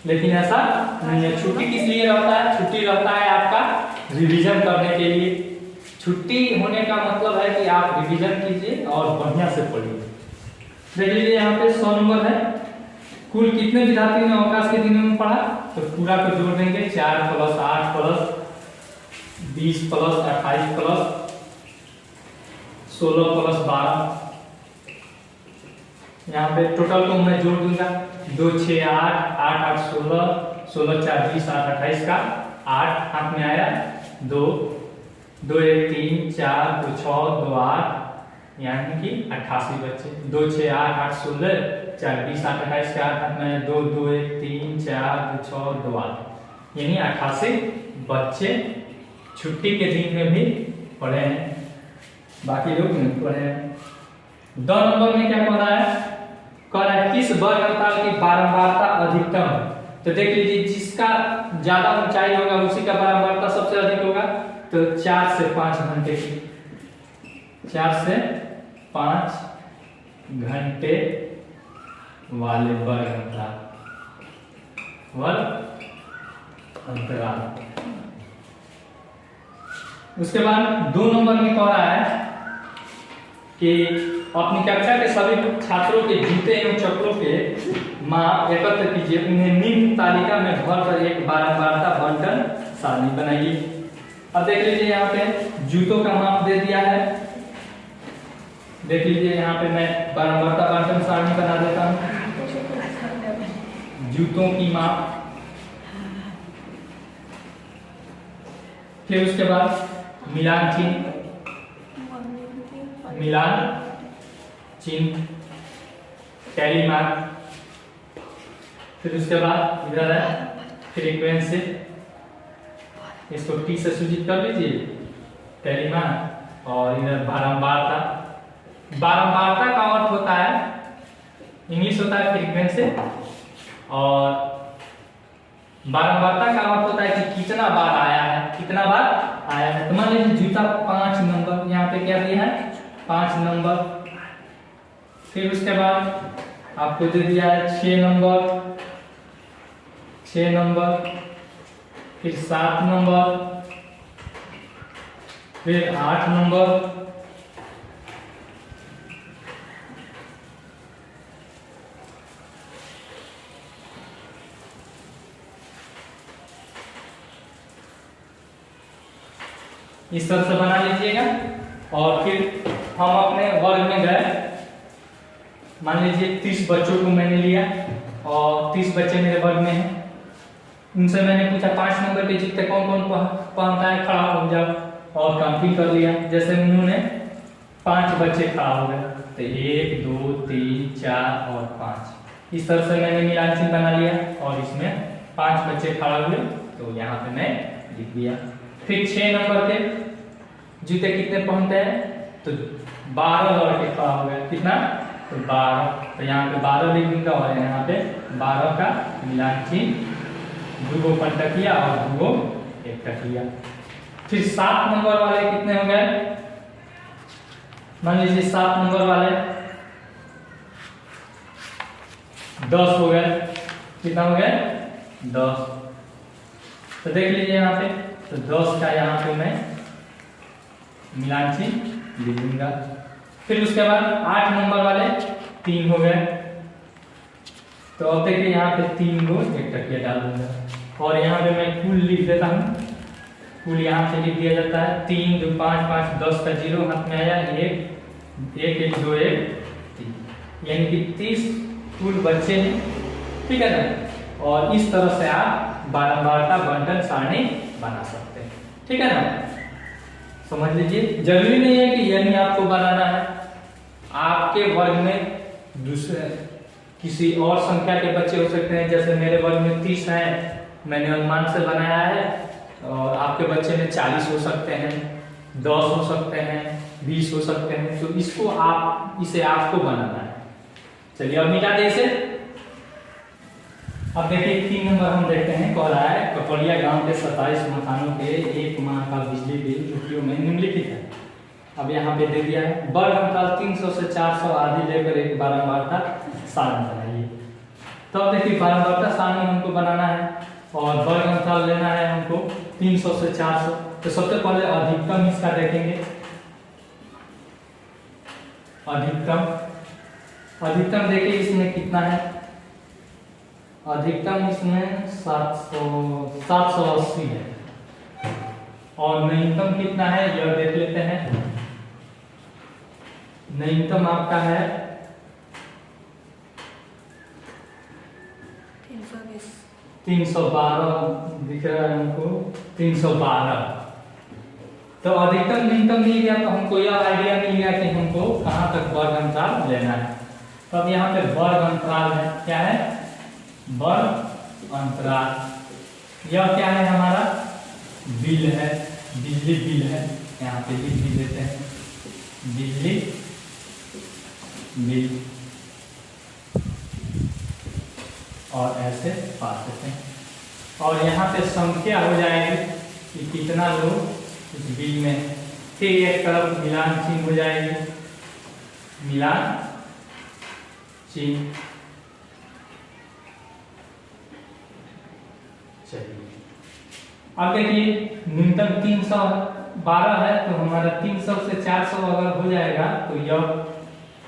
लेकिन ऐसा नहीं है। छुट्टी किस लिए रहता है, छुट्टी रहता है आपका रिवीजन करने के लिए। छुट्टी होने का मतलब है कि आप रिवीजन कीजिए और बढ़िया से पढ़िए। देख लीजिए यहाँ पे 100 नंबर है, कुल कितने विद्यार्थी ने अवकाश के दिनों में पढ़ा। तो पूरा को जोड़ देंगे 4 + 8 + 20 + 28 + 16 + 12। यहाँ पे टोटल को मैं जोड़ दूंगा 2 6 8 8 8 16 16 4 20 8 28 का 8 हाथ में आया 2 2 1 3 4 2 6 2 8 यानी कि 88 बच्चे। 2 6 8 8 16 4 20 8 28 का 8 हाथ में आया 2 2 1 3 4 2 6 2 8 यानी 88 बच्चे छुट्टी के दिन में भी पढ़े हैं, बाकी लोग नहीं पढ़े हैं। 2 नंबर में क्या कह रहा है किस वर्गफल की बारंबारता अधिकतम है। तो देख लीजिए जिसका ज्यादा ऊंचाई होगा उसी का बारंबारता सबसे अधिक होगा। तो 4 से 5 घंटे की, 4 से 5 घंटे वाले वर्गफल अंतराल। उसके बाद 2 नंबर में कह रहा है कि अपनी कक्षा के सभी छात्रों के जूते एवं चप्पलों के माप एकत्र कीजिए, उन्हें निम्न तालिका में भरकर एक बारंबारता बंटन सारणी बनाइए। अब देख लीजिए यहाँ पे जूतों का माप दे दिया है। देख लीजिए यहाँ पे मैं बारंबारता बंटन सारणी बना देता हूँ। जूतों की माप, फिर उसके बाद मिलान चिन्ह, टैली मार्क, फिर उसके बाद इधर है फ्रीक्वेंसी, इसको टी से सूचित कर लीजिए, टैली मार्क, और इधर बारंबारता। बारंबारता का अर्थ होता है, इंग्लिश होता है फ्रीक्वेंसी, और बारंबारता का अर्थ होता है कि कितना बार आया है, कितना बार आया है। तो मान लीजिए जूता 5 नंबर, यहाँ पे क्या दिया है 5 नंबर। फिर उसके बाद आपको दे दिया है 6 नंबर, 6 नंबर, फिर 7 नंबर, फिर 8 नंबर, इस तरह से बना लीजिएगा। और फिर हम अपने वर्ग में गए, मान लीजिए 30 बच्चों को मैंने लिया और 30 बच्चे मेरे वर्ग में हैं। उनसे मैंने पूछा 5 नंबर के जूते कौन कौन पहनता है, खड़ा हो जाओ, और काउंटिंग कर लिया। जैसे उन्होंने 5 बच्चे खड़ा हो गए, तो 1 2 3 4 और 5, इस तरह से मैंने मिलान चिन्ह बना लिया और इसमें 5 बच्चे खड़ा हुए, तो यहाँ पे मैं लिख दिया। फिर 6 नंबर के जूते कितने पहनते हैं, तो 12 लड़के खड़ा हो गए, कितना, तो 12, तो यहाँ पे 12 लिख दूंगा और यहाँ पे 12 का मिलान चिन्ह 2 को पलटा किया और 2 को एकटा किया। फिर 7 नंबर वाले कितने हो गए, मान लीजिए 7 नंबर वाले 10 हो गए, कितना हो गए 10, तो देख लीजिए यहाँ पे, तो 10 का यहाँ पे मैं मिलान चिन्ह लिख दूंगा। फिर उसके बाद 8 नंबर वाले 3 हो गए, तो अब देखिए यहाँ पे 3 को एक टकिया डाल दूंगा और यहाँ पे मैं कुल लिख देता हूँ। कुल यहाँ से लिख दिया जाता है 3 2 5 5 10 का 0 हाथ में आया, 1 1 1 2 1 3, यानी कि 30 कुल बच्चे हैं, ठीक है ना। और इस तरह से आप बारंबारता बंटन सारणी बना सकते हैं, ठीक है ना। समझ लीजिए, जरूरी नहीं है कि यानी आपको बनाना है, आपके वर्ग में दूसरे किसी और संख्या के बच्चे हो सकते हैं। जैसे मेरे वर्ग में 30 हैं, मैंने अनुमान से बनाया है, और आपके बच्चे में 40 हो सकते हैं, 10 हो सकते हैं, 20 हो सकते हैं, तो इसे आपको बनाना है। चलिए अब मिटा दे इसे। अब देखिए 3 नंबर हम देखते हैं, कह रहा है कपड़िया गांव के 27 मकानों के 1 माह का बिजली बिल रुपयों में निम्नलिखित है। अब यहाँ पे दे दिया है वर्ग अंतराल 300 से 400 आदि लेकर एक बारंबारता सारणी बनाइए। तो अब देखिए बारंबारता सारणी हमको बनाना है और वर्ग अंतराल लेना है हमको 300 से 400। तो सबसे पहले अधिकतम इसका देखेंगे, अधिकतम देखिए इसमें कितना है, अधिकतम इसमें 780 है, और न्यूनतम कितना है यह देख लेते हैं। न्यूनतम आपका है 312 दिख रहा है हमको, 312। तो अधिकतम न्यूनतम मिल गया, तो हमको यह आइडिया मिल गया कि हमको कहाँ तक वर्ग अंतराल लेना है। तो अब यहाँ पे वर्ग अंतराल है, क्या है वर्ग अंतराल। यह क्या है हमारा बिल है, बिजली बिल है, यहाँ पे लिख भी देते हैं बिजली बिल, और ऐसे पा सकते हैं। और यहाँ पे संख्या हो जाएगी कि कितना लोग इस बिल में, फिर एक तरफ मिलान चिन्ह हो जाएगी, मिलान चिन्ह। चलिए अब देखिए न्यूनतम 312 है, तो हमारा 300 से 400 अगर हो जाएगा तो यह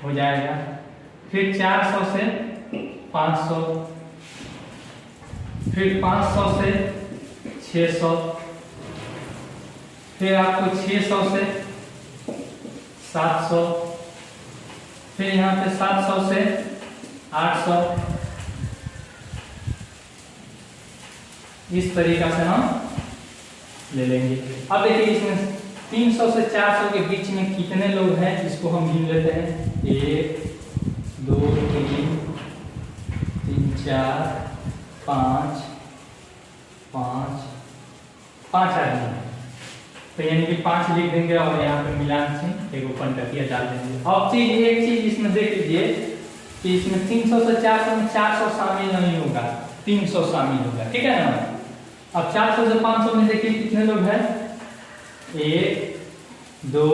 हो जाएगा। फिर 400 से 500, फिर 500 से 600, फिर आपको 600 से 700, फिर यहाँ पे 700 से 800। इस तरीका से हम ले लेंगे। अब देखिए इसमें 300 से 400 के बीच में कितने लोग हैं इसको हम गिन लेते हैं। 1 2 3 4 5 5 आदमी, तो यानी कि 5 लिख देंगे और यहाँ पे मिलान से एक ओपन करके डाल देंगे। अब एक चीज इसमें देख लीजिए कि इसमें 300 से 400 में 400 शामिल नहीं होगा, 300 शामिल होगा, ठीक है ना। अब 400 से 500 में देखिए कितने लोग हैं, 1 2,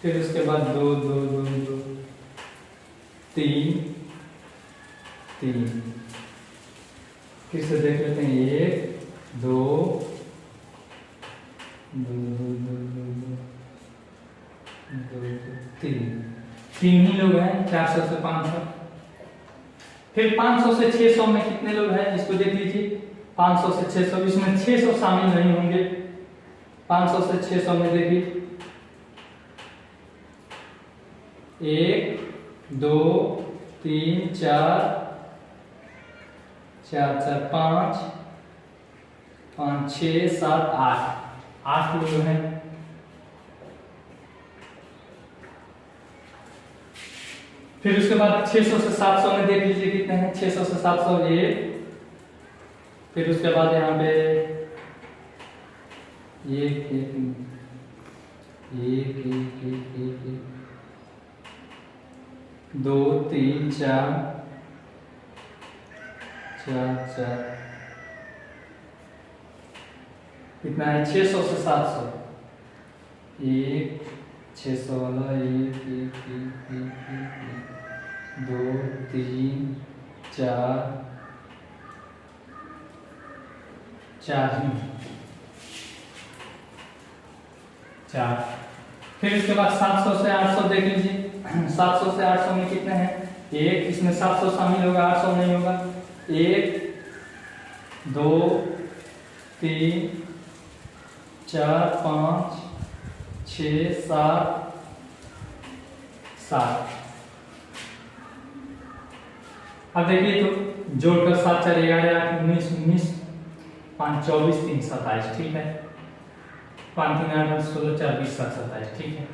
फिर उसके बाद 2 2 2 2 3 3, फिर से देख लेते हैं 1 2 2 2 2 2 3 ही लोग हैं 400 से 500। फिर 500 से 600 में कितने लोग हैं इसको देख लीजिए। 500 से 600, इसमें 600 शामिल नहीं होंगे। 500 से 600 में देखिए 1 2 3 4 4 5 5 6 7 8 लोग हैं। फिर उसके बाद 600 से 700 में देख लीजिए कितने हैं। 600 से 700 1, फिर उसके बाद यहाँ पे 1 1 1 2 3 4 4 कितना है 600 से 700 1 600 वाला 1 1 2 3 4 4। फिर उसके बाद 700 से 800 देख लीजिए। 700 से 800 में कितने हैं, 1, इसमें 700 शामिल होगा, 800 नहीं होगा। 1 2 3 4 5 6 7। अब देखिए तो जोड़कर 7 4 11 8 19 19 5 24 3 27, ठीक है। 5 3 8 16 4 20 7 27, ठीक है।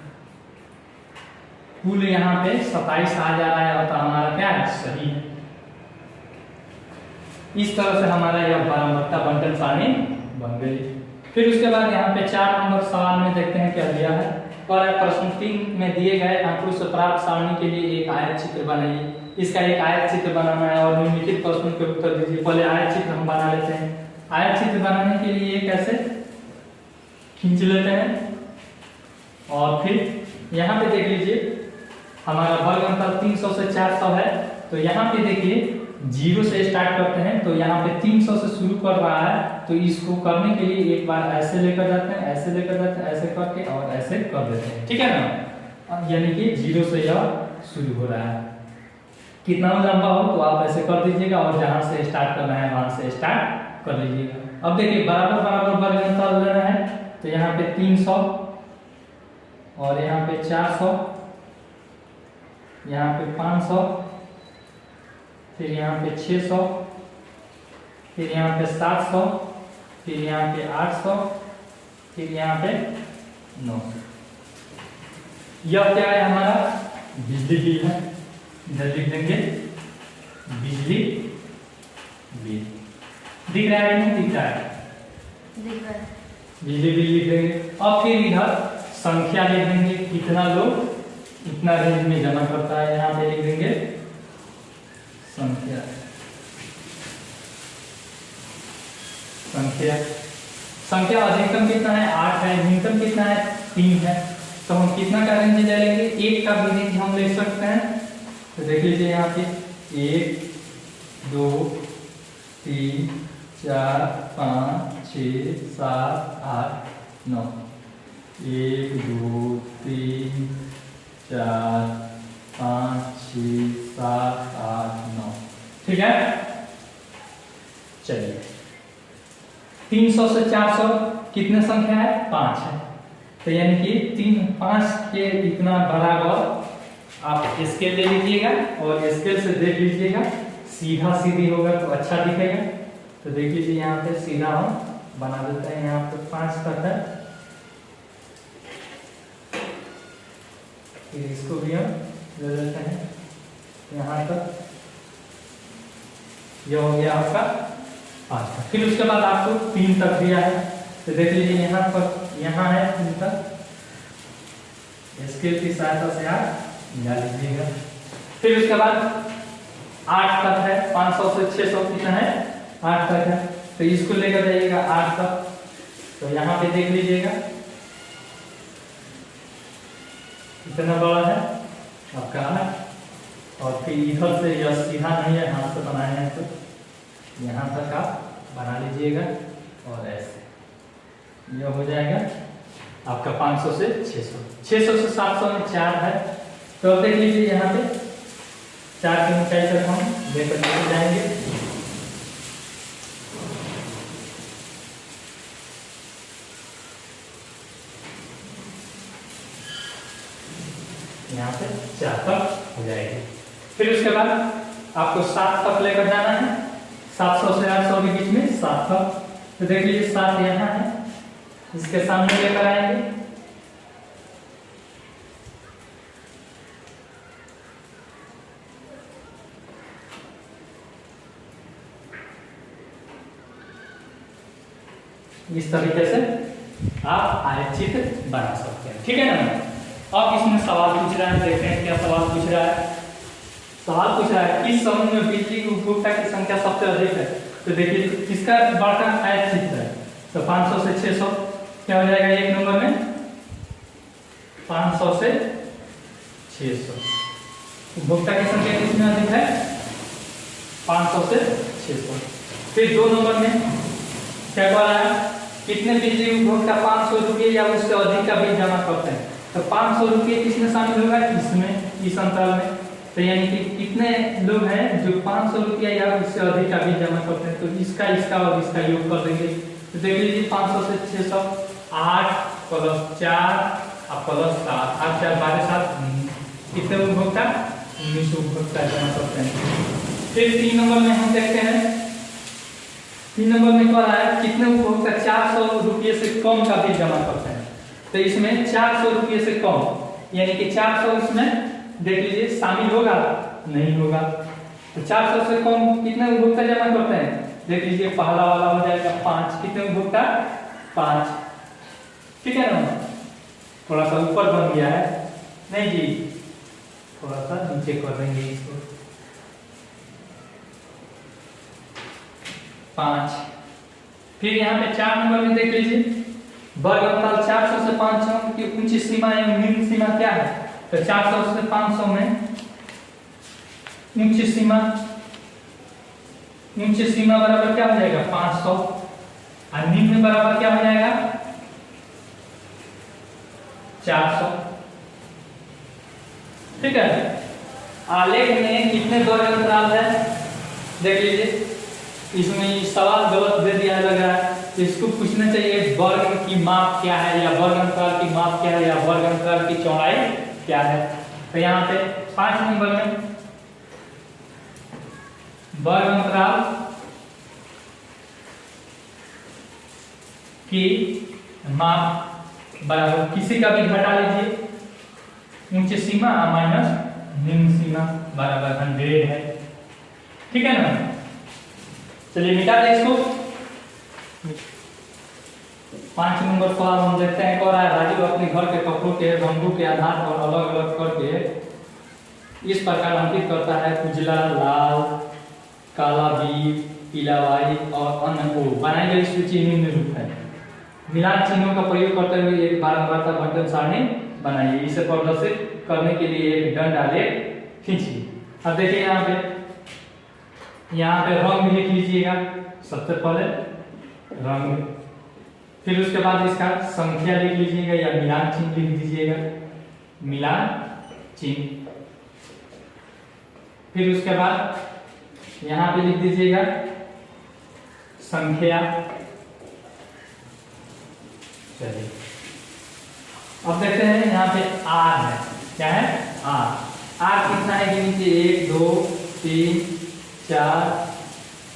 कुल यहाँ पे 27 आ जा रहा है, और तो हमारा क्या है, सही है। इस तरह से हमारा यह बारंबारता बंटन सारणी बन गई। फिर उसके बाद यहाँ पे 4 नंबर सवाल में देखते हैं क्या दिया है। और प्रश्न 3 में दिए गए आंकड़ों से प्राप्त सारणी के लिए एक आयत चित्र बनाइए। इसका एक आयत चित्र बनाना है और निम्नलिखित प्रश्नों के उत्तर दीजिए। पहले आयत चित्र हम बना लेते हैं। आयत चित्र बनाने के लिए कैसे खींच लेते हैं, और फिर यहाँ पे देख लीजिए हमारा वर्ग अंतर 300 से 400 है, तो यहाँ पे देखिए 0 से स्टार्ट करते हैं, तो यहाँ पे 300 से शुरू कर रहा है, तो इसको करने के लिए एक बार ऐसे लेकर जाते हैं, ऐसे लेकर जाते हैं, ऐसे करके और ऐसे कर देते हैं, ठीक है ना। यानी कि 0 से यह शुरू हो रहा है। कितना लंबा हो तो आप ऐसे कर दीजिएगा, और जहां से स्टार्ट करना है वहां से स्टार्ट कर लीजिएगा। अब देखिए बराबर बराबर वर्ग अंतर लेना है, तो यहाँ पे 300 और यहाँ पे 400, यहाँ पे 500, फिर यहाँ पे 600, फिर यहाँ पे 700, फिर यहाँ पे 800, फिर यहाँ पे 900। यह क्या है, हमारा बिजली बिल है। इधर लिख देंगे बिजली बिल। दिख रहा है नहीं दिख रहा है? दिख रहा है। बिजली बिल लिख देंगे। अब फिर इधर संख्या लिख देंगे, कितना लोग इतना रेंज में जमा करता है, यहाँ पे लिख देंगे संख्या। संख्या अधिकतम कितना है, 8 है, न्यूनतम कितना है, 3 है। तो हम कितना का रेंज ले लेंगे, 1 का भी रेंज हम ले सकते हैं। तो देख लीजिए यहाँ पे 1 2 3 4 5 6 7 8 9 1 2 3 4 5 6 7 8 9। ठीक है, चलिए 300 से 400 कितने संख्या है? 5 है। तो यानी कि 3 5 के इतना बराबर आप स्केल ले लीजिएगा और स्केल से देख लीजिएगा, सीधा सीधी होगा तो अच्छा दिखेगा। तो देख लीजिए यहाँ पे सीधा हम बना देते हैं, यहाँ पे 5 तक है, फिर इसको भी हम ले लेते हैं यहाँ तक, यह हो गया आपका 5 तक। फिर उसके बाद आपको 3 तक दिया है, तो देख लीजिए यहाँ पर, यहाँ है 3 तक, स्केल की सहायता से आप मिला लीजिएगा। फिर उसके बाद 8 तक है, 500 से 600 कितना है? 8 तक है, तो इसको लेकर जाइएगा 8 तक। तो यहाँ पे देख लीजिएगा कितना बड़ा है आपका 8, और फिर इधर से यह सीधा नहीं है, हाथ से बनाए हैं, तो यहाँ तक आप बना लीजिएगा और ऐसे यह हो जाएगा आपका 500 से 600। 600 से 700 में 4 है, तो अब देख लीजिए यहाँ पे 4 की ऊंचाई तक हम लेकर चले जाएंगे। यहाँ पे 4 तक हो जाएगी। फिर उसके बाद आपको 7 तक लेकर जाना है, 700 से 800 के बीच में 7 तक। तो देख लीजिए 7 यहाँ है, इसके सामने लेकर आएंगे, इस तरीके से आप आयतचित्र बना सकते हैं। ठीक है ना। अब इसमें सवाल पूछ रहा है, देखते हैं क्या सवाल पूछ रहा है। सवाल पूछ रहा है किस समूह में बिजली की उपभोक्ता की संख्या सबसे अधिक है? तो देखिए किसका बड़ा आयतचित्र है, तो 500 से 600 क्या हो जाएगा? एक नंबर में 500 से 600 उपभोक्ता की संख्या किसमें अधिक है? 500 से 600। फिर 2 नंबर में क्या कह रहा है? कितने बिजली उपभोक्ता 500 रुपये या उससे अधिक का बिल जमा करते हैं? तो 500 रुपये किसमें शामिल होगा? इसमें, इस अंतराल में। तो यानी कि कितने लोग हैं जो 500 रुपया या उससे अधिक का बिल जमा करते हैं? तो इसका और इसका योग कर देंगे। तो देख लीजिए 500 से 600, 8 + 4 + 7, 8 4 12 7, कितने उपभोक्ता? 19 उपभोक्ता जमा करते हैं। फिर 3 नंबर में हम देखते हैं, 3 नंबर में कह रहा है कितने उपभोक्ता 400 रुपये से कम का बिल जमा करते हैं? तो इसमें 400 रुपये से कम, यानी कि 400 इसमें देख लीजिए शामिल होगा? नहीं होगा। तो 400 से कम कितने उपभोक्ता जमा करते हैं? देख लीजिए पहला वाला हो जाएगा 5, कितने उपभोक्ता? 5। ठीक है ना। थोड़ा सा ऊपर बन गया है, नहीं जी, थोड़ा सा नीचे कर देंगे इसको, 5। फिर यहाँ पे 4 नंबर में देख लीजिए वर्ग अंतराल 400 से 500 की ऊंची सीमा एवं निम्न सीमा क्या है? तो 400 से 500 में ऊंची सीमा बराबर क्या हो जाएगा? 500, और निम्न बराबर क्या हो जाएगा? 400। ठीक है। आलेख में कितने वर्ग अंतराल है? देख लीजिए इसमें सवाल गलत दे दिया लग रहा है, तो इसको पूछना चाहिए वर्ग की माप क्या है, या वर्ग अंतराल की माप क्या है, या वर्ग अंतराल की चौड़ाई क्या है। तो यहाँ पे 5 नंबर में वर्ग अंतराल की माप बराबर किसी का भी घटा लीजिए, ऊंची सीमा माइनस निम्न सीमा बराबर 100 है। ठीक है ना। चलिए मिटा दे इसको। 5 नंबर सवाल हम देखते हैं। कह रहा है राजू अपने घर के कपड़ों के रंगों के आधार पर अलग अलग करके इस प्रकार अंकित करता है: उजला, लाल, काला, बीज, पीला, व्हाइट और अन्य को। बनाई गई सूची निम्न रूप है। मिलान चिन्हों का प्रयोग करते हुए एक बारंबारता बंटन सारणी बनाइए। इसे प्रदर्शित करने के लिए एक दंड आलेख खींचिए। अब देखिए यहाँ पे यहाँ पे रंग लिख लीजिएगा सबसे पहले रंग, फिर उसके बाद इसका संख्या लिख लीजिएगा या मिलान चिन्ह लिख दीजिएगा, मिलान चिन्ह। फिर उसके बाद यहाँ पे लिख दीजिएगा संख्या। चलिए अब देखते हैं यहाँ पे आर है, क्या है आर। आर कितना है कि नीचे 1 2 3 4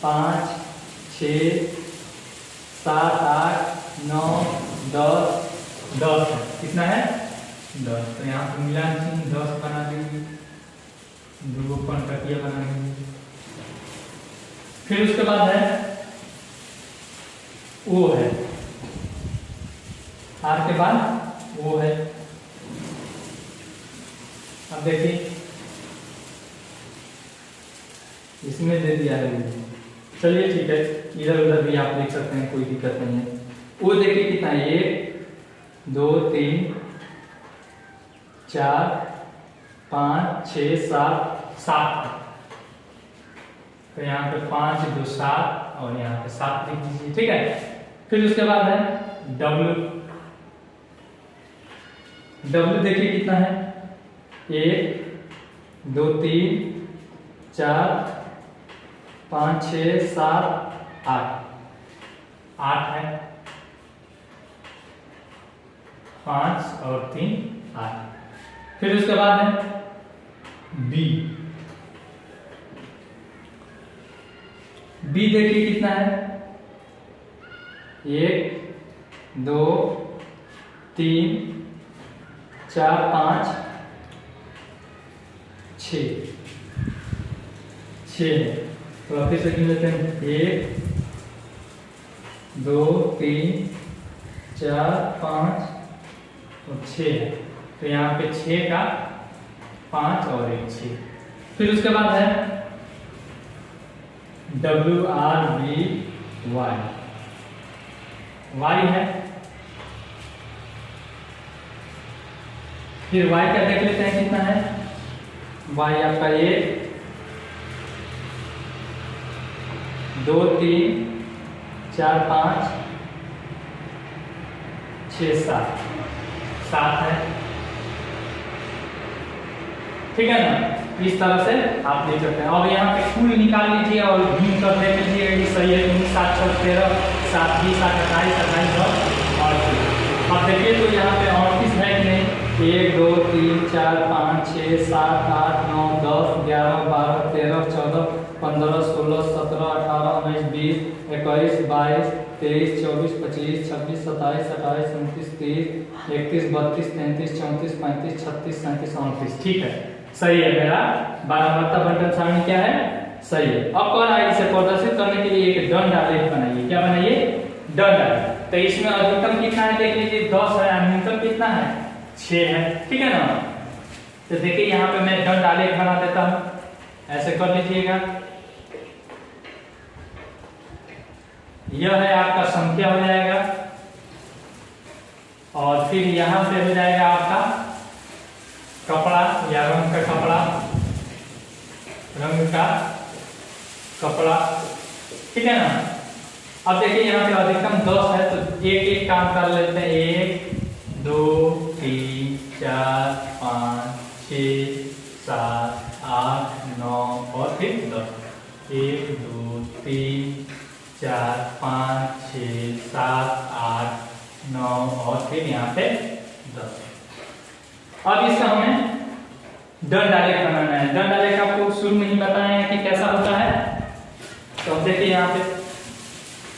5 6 7 8 9 10 10 है। कितना है 10। तो यहाँ पे मिलान चिन्ह 10 बना देंगे, 2 पंक्तियां बना देंगे। फिर उसके बाद है ओ है, आर के बाद वो है। अब देखिए इसमें दे दिया है, चलिए ठीक है, इधर उधर भी आप देख सकते हैं, कोई दिक्कत नहीं है। वो देखिए कितना है 1 2 3 4 5 6 7 7। तो यहाँ पे 5 2 7 और यहाँ पे 7 लिख दीजिए, ठीक है। फिर उसके बाद है डब्ल्यू। डब्ल्यू देखिए कितना है 1 2 3 4 5 6 7 8 8 है, 5 और 3 8। फिर उसके बाद है बी। बी देखिए कितना है 1 2 3 4 5 6 6 है। तो फिर से गिन लेते हैं 1 2 3 4 5 और 6 है। तो यहाँ पे 6 का 5 और 1 6। फिर उसके बाद है W R B Y। Y है, फिर y का देख लेते हैं कितना है। y आपका 1 2 3 4 5 6 7 7 है, ठीक है ना। इस तरह से आप देख सकते हैं। अब यहाँ पे कुल निकाल लीजिए और गिन कर देख लीजिए कि सही है 19 7 6 13 7 20 8 28 29 और 38। अब देखिए तो यहाँ पे 38 है कि नहीं। 1 2 3 4 5 6 7 8 9 10 11 12 13 14 15 16 17 18 19 20 21 22 23 24 25 26 27 28 29 30 31 32 33 34 35 36 37 38। ठीक है, सही है। मेरा 12 मात्रा बंटन सारणी क्या है, सही है। अब कौन है, इसे प्रदर्शित करने के लिए एक दंड आलेख बनाइए। क्या बनाइए, दंड आलेख। तो इसमें अधिकतम कितना है देख लीजिए 10 है, न्यूनतम कितना है 6 है, ठीक है ना। तो देखिए यहाँ पे मैं दंड आलेख बना देता हूं, ऐसे कर लीजिएगा। यह है आपका संख्या हो जाएगा और फिर यहां पे हो जाएगा आपका कपड़ा या रंग का कपड़ा, रंग का कपड़ा, ठीक है ना। अब देखिए यहाँ पे अधिकतम 10 है तो एक एक काम कर लेते हैं। 1 2 3 4 5 6 7 8 9 और फिर 10। 1 2 3 4 5 6 7 8 9 और फिर यहाँ पे 10। अब इसका हमें दंड आलेख बनाना है। दंड आलेख आपको शुरू में ही बताया है कि कैसा होता है। तो अब देखिए यहाँ पे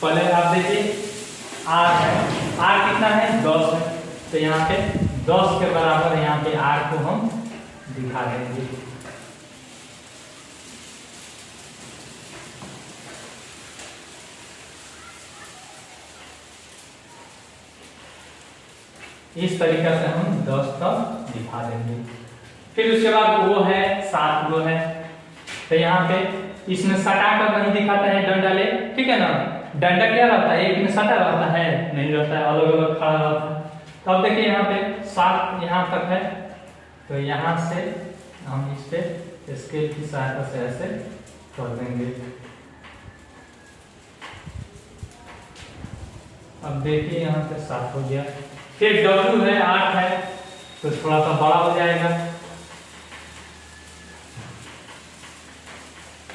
पहले आप देखिए R है, R कितना है 10 है। तो यहाँ पे 10 के बराबर यहाँ पे R को हम दिखा देंगे। इस तरीके से हम 10 तक दिखा देंगे। फिर उसके बाद वो है 7 वो है। तो यहाँ पे इसमें सटा कर नहीं दिखाता है डंडा ले, ठीक है ना। डंडा क्या रहता है, एक में सटा रहता है, नहीं रहता है, अलग अलग खड़ा रहता है। तो अब देखिए यहाँ पे 7 यहाँ तक है। तो यहाँ से हम इस पे स्केल की सहायता से ऐसे कर देंगे। अब देखिए यहाँ पे 7 हो गया। फिर W है 8 है तो थोड़ा सा बड़ा हो जाएगा।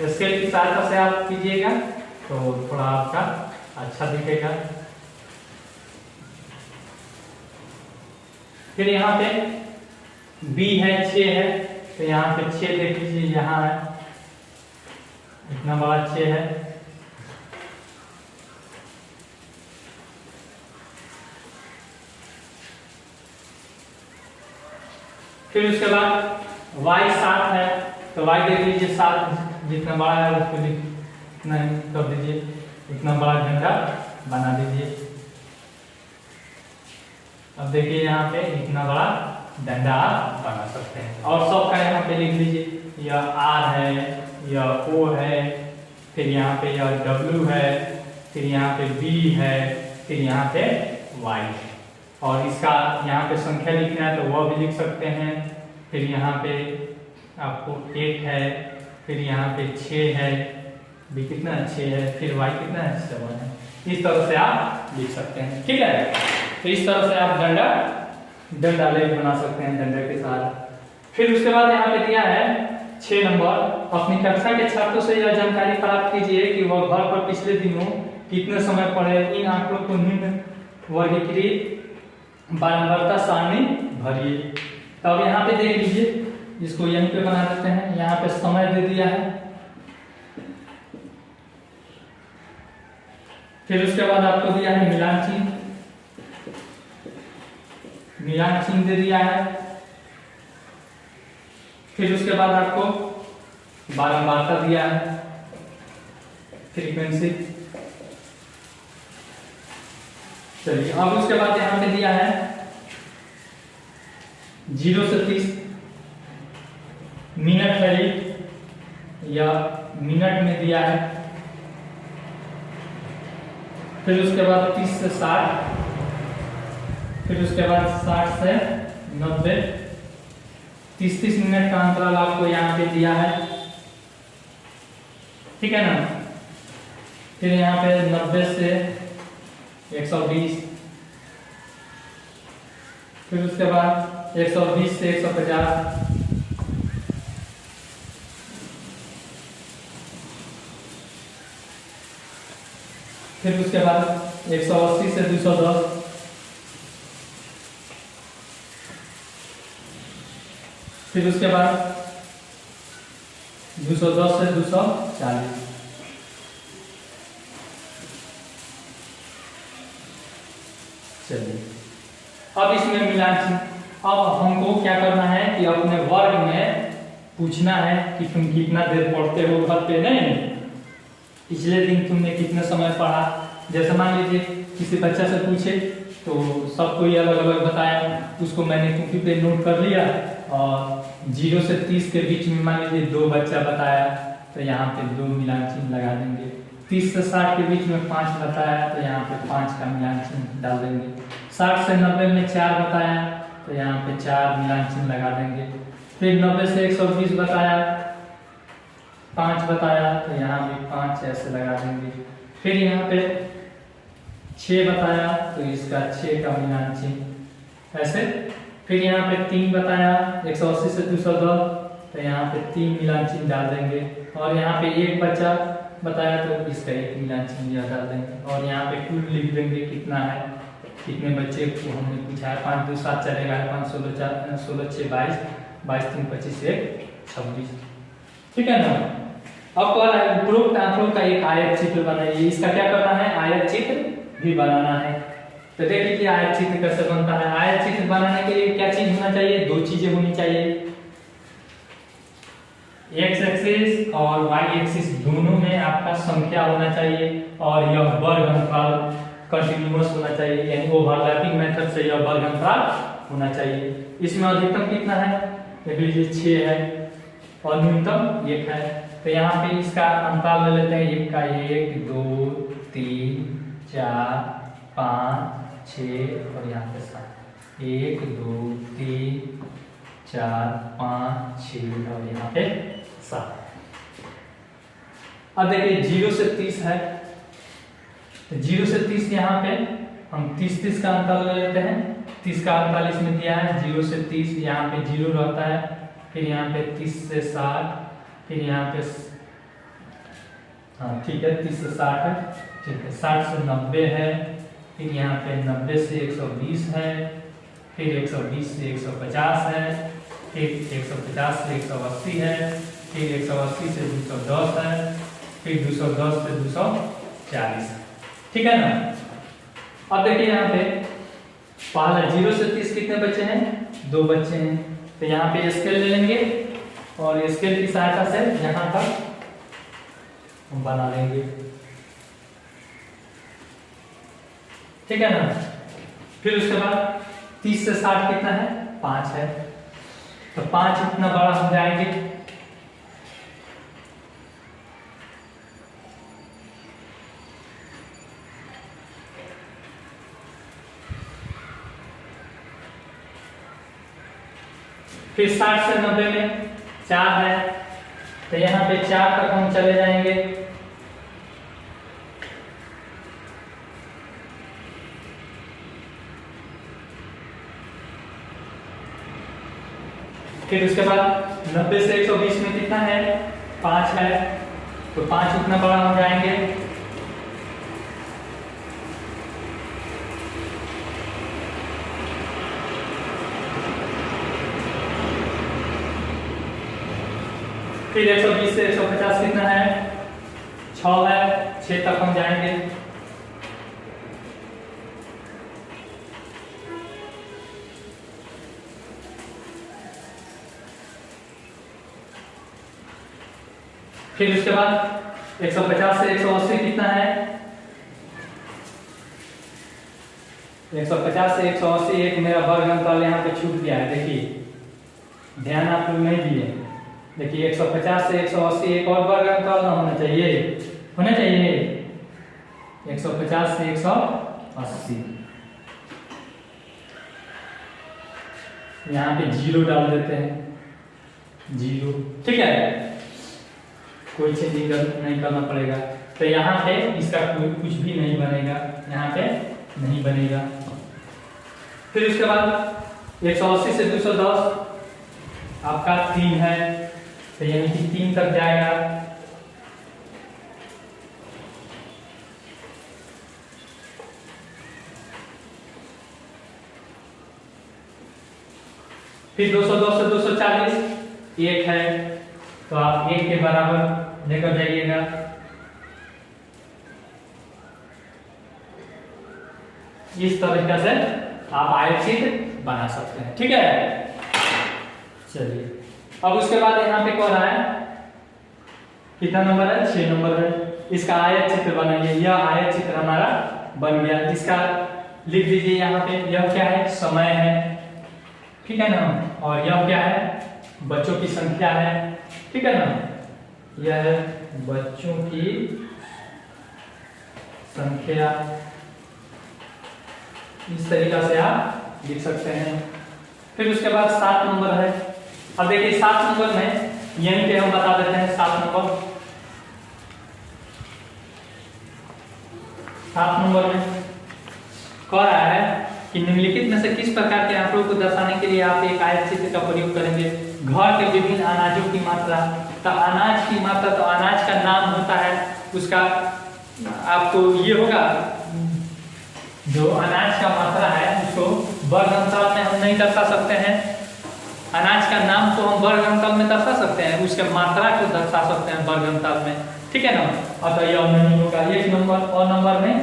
स्केल की सहायता से आप कीजिएगा तो थोड़ा आपका अच्छा दिखेगा। फिर यहाँ पे B है 6 है तो यहाँ पे 6 देख लीजिए, यहाँ है इतना बड़ा 6 है। फिर उसके बाद Y 7 है तो Y देख लीजिए 7 जितना बड़ा है उसको इतना कर दीजिए, इतना बड़ा झंडा बना दीजिए। अब देखिए यहाँ पे इतना बड़ा डंडा आप बना सकते हैं। और सबका यहाँ पे लिख लीजिए, यह R है, यह O है, फिर यहाँ पे यह W है, फिर यहाँ पे B है, फिर यहाँ पे Y है। और इसका यहाँ पे संख्या लिखना है तो वह भी लिख सकते हैं। फिर यहाँ पे आपको 8 है, फिर यहाँ पे 6 है, B कितना 6 है, फिर Y कितना है 7 है। इस तरह से आप लिख सकते हैं, ठीक है। तो इस तरह से आप डंडा लेख बना सकते हैं डंडे के साथ। फिर उसके बाद यहाँ पे दिया है 6 नंबर, अपनी कक्षा के छात्रों से यह जानकारी प्राप्त कीजिए कि वह घर पर पिछले दिनों कितने समय पढ़े। इन आंकड़ों को निम्न वर्गीकृत बारंबारता सारणी भरिए। तो अब यहाँ पे देख लीजिए, इसको यहीं पे बना देते हैं। यहाँ पे समय दे दिया है, फिर उसके बाद आपको दिया है मिलान चिन्ह, मिलान चिन्ह दे दिया है। फिर उसके बाद आपको बारंबारता दिया है, फ्रीक्वेंसी। चलिए अब उसके बाद यहाँ पे दिया है 0 से 30 मिनट है या मिनट में दिया है। फिर उसके बाद 30 से 60, फिर उसके बाद 60 से 90, 30-30 मिनट का अंतराल आपको यहाँ पे दिया है, ठीक है ना। फिर यहाँ पे 90 से 120, फिर उसके बाद 120 से 150, फिर उसके बाद 180 से 210, फिर उसके बाद 210 से 240। चलिए अब इसमें मिलान चिन्ह। अब हमको क्या करना है कि अपने वर्ग में पूछना है कि तुम कितना देर पढ़ते हो घर पे। नहीं, पिछले दिन तुमने कितने समय पढ़ा। जैसे मान लीजिए किसी बच्चा से पूछे तो सबको ये अलग अलग बताया, उसको मैंने कॉपी पे नोट कर लिया। और 0 से 30 के बीच में मान लीजिए 2 बच्चा बताया तो यहाँ पे 2 मिलान चिन्ह लगा देंगे। 30 से 60 के बीच में 5 बताया तो यहाँ पे 5 का मिलान चिन्ह डाल देंगे। 60 से 90 में 4 बताया तो यहाँ पे 4 मिलान चिन्ह लगा देंगे। फिर 90 से 120 बताया, 5 बताया तो यहाँ भी 5 ऐसे लगा देंगे। फिर यहाँ पे 6 बताया तो इसका 6 का मिलान चिन्ह ऐसे। फिर यहाँ पे 3 बताया 180 से 210 तो यहाँ पे 3 मिलान चिन्ह डाल देंगे। और यहाँ पे 1 बच्चा बताया तो इसका 1 मिलान चिन्ह डाल देंगे। और यहाँ पे कुल लिख देंगे कितना है, कितने बच्चे को हमने पूछा है। 5 2 7 चलेगा, 5 16 4 16 6 22 22 3 25 1 26, ठीक है ना। अब उपरोक्त आंकड़ों का एक आयत चित्र बनाइए। इसका क्या करना है, आयत चित्र भी बनाना है। तो देख लीजिए आयत चित्र कैसे बनता है। आयत चित्र बनाने के लिए क्या चीज होना चाहिए, 2 चीजें होनी चाहिए। एक्स एक्सिस और वाई एक्सिस दोनों में आपका संख्या होना चाहिए और यह वर्ग अंतराल कंटिन्यूअस होना चाहिए, यानी ओवरलैपिंग मेथड से यह वर्ग अंतराल होना चाहिए। इसमें अधिकतम कितना है, देख लीजिए 6 है और न्यूनतम 1 है। तो यहाँ पे इसका अंतराल ले लेते हैं, 1 का 1 2 3 4 5 6 और यहाँ पे 7, 1 2 3 4 5 6 और यहाँ पे 7। अब देखिए 0 से 30 है, तो 0 से 30 यहाँ पे हम 30 का अंतर ले लेते हैं। 30 का अंतर इसमें दिया है, 0 से 30, यहाँ पे 0 रहता है, फिर यहाँ पे 30 से 60, फिर यहाँ पे हाँ ठीक है 30 से 60 है, ठीक है 60 से 90 है, फिर यहाँ पे 90 से 120 है, फिर 120 से 150 है, फिर 150 से 180 है, फिर 180 से 210 है, फिर 210 से 240 है, ठीक है ना। अब देखिए यहाँ पे पहला 0 से 30 कितने बचे हैं, 2 बचे हैं, तो यहाँ पे स्केल ले लेंगे और स्केल की सहायता से यहाँ तक हम बना लेंगे, ठीक है ना। फिर उसके बाद 30 से 60 कितना है, 5 है, तो 5 इतना बड़ा हो जाएंगे, फिर 60 से 90 में 4 है, तो यहाँ पे 4 तक हम चले जाएंगे, फिर उसके बाद 90 से 120 में कितना है, 5 है, तो 5 उतना बड़ा हो जाएंगे, फिर 120 से 150 कितना है, 6 है, 6 तक हम जाएंगे, फिर उसके बाद 150 से 180 कितना है, 150 से 180 एक मेरा वर्ग अंतराल यहाँ पे छूट गया है, देखिए ध्यान आप लोग नहीं दिए, देखिए 150 से 180 एक और वर्ग अंतराल ना होना चाहिए, होना चाहिए 150 से 180, यहाँ पे 0 डाल देते हैं, 0, ठीक है, कोई चेंज नहीं करना पड़ेगा, तो यहाँ पे इसका कोई कुछ भी नहीं बनेगा, यहाँ पे नहीं बनेगा। फिर उसके बाद 180 से 210 आपका 3 है, तो यानी कि 3 तक जाएगा, फिर 210 से 240 1 है, तो आप 1 के बराबर लेकर जाइएगा, इस तरीके से आप आयतचित्र बना सकते हैं, ठीक है। चलिए अब उसके बाद यहाँ पे कौन है, कितना नंबर है, 6 नंबर है, इसका आयत चित्र बनाइए, यह आयत चित्र हमारा बन गया, इसका लिख दीजिए यहाँ पे, यह क्या है, समय है, ठीक है ना, और यह क्या है, बच्चों की संख्या है, ठीक है ना, यह है बच्चों की संख्या, इस तरीका से आप लिख सकते हैं। फिर उसके बाद 7 नंबर है, अब देखिए 7 नंबर में यहीं पे हम बता देते हैं, 7 नंबर, 7 नंबर में कह रहा है कि निम्नलिखित में से किस प्रकार के आंकड़ों को दर्शाने के लिए आप एक आयत चित्र का प्रयोग करेंगे। घर के विभिन्न अनाजों की मात्रा, तो अनाज की मात्रा, तो अनाज का नाम होता है, उसका आपको ये होगा, जो अनाज का मात्रा है उसको वर्ग अंतराल में हम नहीं दर्शा सकते हैं, अनाज का नाम तो हम वर्ग अंतराल में दर्शा सकते हैं, उसके मात्रा को दर्शा सकते हैं वर्ग अंतराल में, ठीक है ना, अतः यह नहीं होगा। 1 नंबर और नंबर में,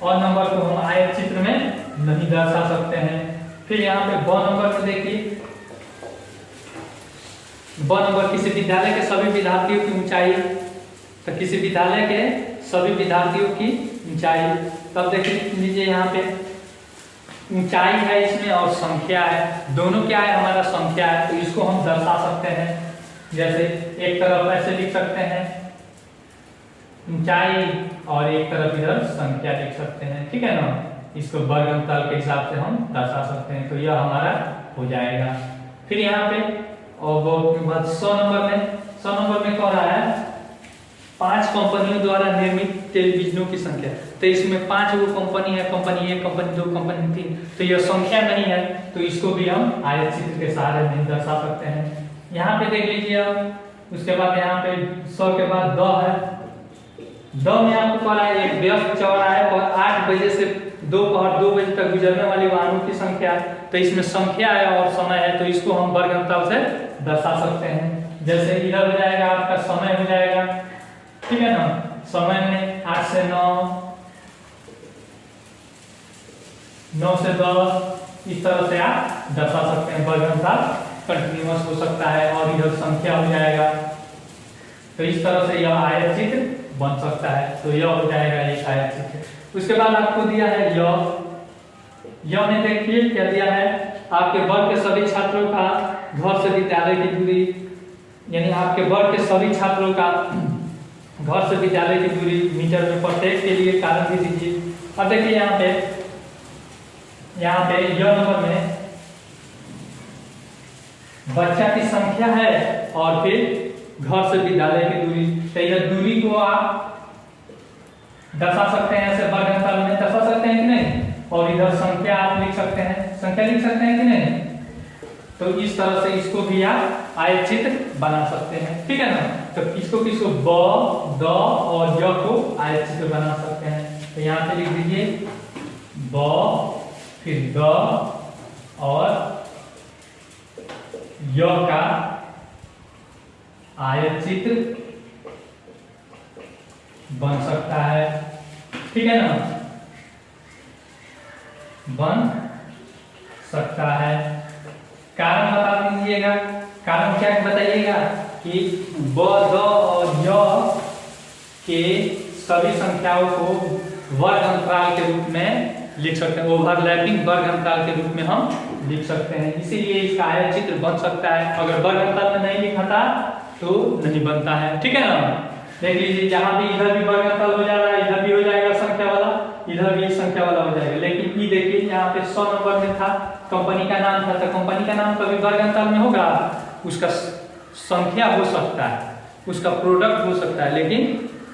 और नंबर को हम आयत चित्र में नहीं दर्शा सकते हैं। फिर यहाँ पे 2 नंबर में देखिए, 2 नंबर किसी विद्यालय के सभी विद्यार्थियों की ऊंचाई, तो किसी विद्यालय के सभी विद्यार्थियों की ऊंचाई, तब देख लीजिए यहाँ पे ऊंचाई है इसमें और संख्या है, दोनों क्या है, हमारा संख्या है, तो इसको हम दर्शा सकते हैं, जैसे एक तरफ ऐसे लिख सकते हैं ऊंचाई और एक तरफ इधर संख्या लिख सकते हैं, ठीक है ना, इसको वर्ग अंतराल के हिसाब से हम दर्शा सकते हैं, तो यह हमारा हो जाएगा। फिर यहाँ पे और बहुत बाद 100 नंबर में, 100 नंबर में कह रहा है 5 कंपनियों टेलीविजनों की संख्या, तो इसमें 5 गो कंपनी है, कंपनी 1, कंपनी 2, कंपनी 3, तो यह संख्या नहीं है, तो इसको भी हम आयत चित्र के सहारे नहीं दर्शा सकते हैं। यहाँ पे देख लीजिए आप, उसके बाद यहाँ पे 100 के बाद द है। द में आपको पता है एक व्यस्त चौराहे पर 8 बजे से दोपहर 2 बजे तक गुजरने वाली वाहनों की संख्या, तो इसमें संख्या है और समय है, तो इसको हम वर्ग अंतराल से दर्शा सकते हैं। जैसे इधर हो जाएगा आपका समय हो जाएगा, ठीक है ना, समय में 8 से 9, 9 से 10, इस तरह से आप दर्शा सकते हैं। वर्ग अंतराल कंटिन्यूअस हो सकता है और इधर संख्या हो जाएगा, तो इस तरह से यह आयत चित्र बन सकता है। तो यह हो जाएगा एक आयत चित्र। उसके बाद आपको दिया है यह में देखिए क्या दिया है, आपके वर्ग के सभी छात्रों का घर से विद्यालय की दूरी, यानी आपके वर्ग के सभी छात्रों का घर से विद्यालय की दूरी मीटर में प्रत्येक के लिए कारण भी दीजिए। अब देखिए यहाँ पे यह नंबर में बच्चा की संख्या है और फिर घर से विद्यालय की दूरी, तो यह दूरी को आप दर्शा सकते हैं, ऐसे वर्ग अंतराल में दर्शा सकते हैं कि नहीं, और इधर संख्या आप लिख सकते हैं, संख्या लिख सकते हैं कि नहीं, तो इस तरह से इसको भी आप आयत चित्र बना सकते हैं, ठीक है ना। तो किसको ब, द और य को आयत चित्र बना सकते हैं। तो यहाँ पे लिख दीजिए ब, फिर द और य का आयत चित्र बन सकता है, ठीक है ना, बन सकता है। कारण बता दीजिएगा, कारण क्या बताइएगा कि ब, द और य के सभी संख्याओं को वर्ग अंतराल के रूप में लिख सकते हैं, ओवरलैपिंग वर्ग अंतराल के रूप में हम लिख सकते हैं, इसीलिए इसका आयत चित्र बन सकता है। अगर वर्ग अंतराल में नहीं लिखा था तो नहीं बनता है, ठीक है ना। देख लीजिए जहां भी इधर भी वर्ग अंतराल हो जा रहा है, इधर भी हो जाएगा संख्या वाला, इधर भी संख्या वाला हो जाएगा। लेकिन ये देखिए यहाँ पे 100 नंबर में था, कंपनी का नाम था, तो कंपनी का नाम कभी वर्ग अंतराल में होगा, उसका संख्या हो सकता है, उसका प्रोडक्ट हो सकता है, लेकिन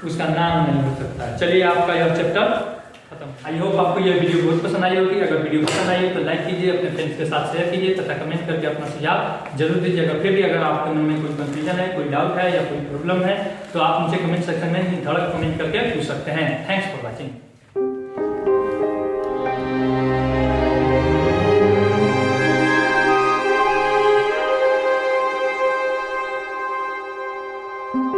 उसका नाम नहीं हो सकता है। चलिए आपका यह चैप्टर खत्म। आई होप आपको यह वीडियो बहुत पसंद आई होगी। अगर वीडियो पसंद आई है तो लाइक कीजिए, अपने फ्रेंड्स के साथ शेयर कीजिए तथा कमेंट करके अपना सुझाव जरूर दीजिएगा। फिर भी अगर आपके मन में कोई कंफ्यूजन है, कोई डाउट है या कोई प्रॉब्लम है तो आप मुझे कमेंट सेक्शन में धड़क कमेंट करके पूछ सकते हैं। Thanks for watching. Thank you.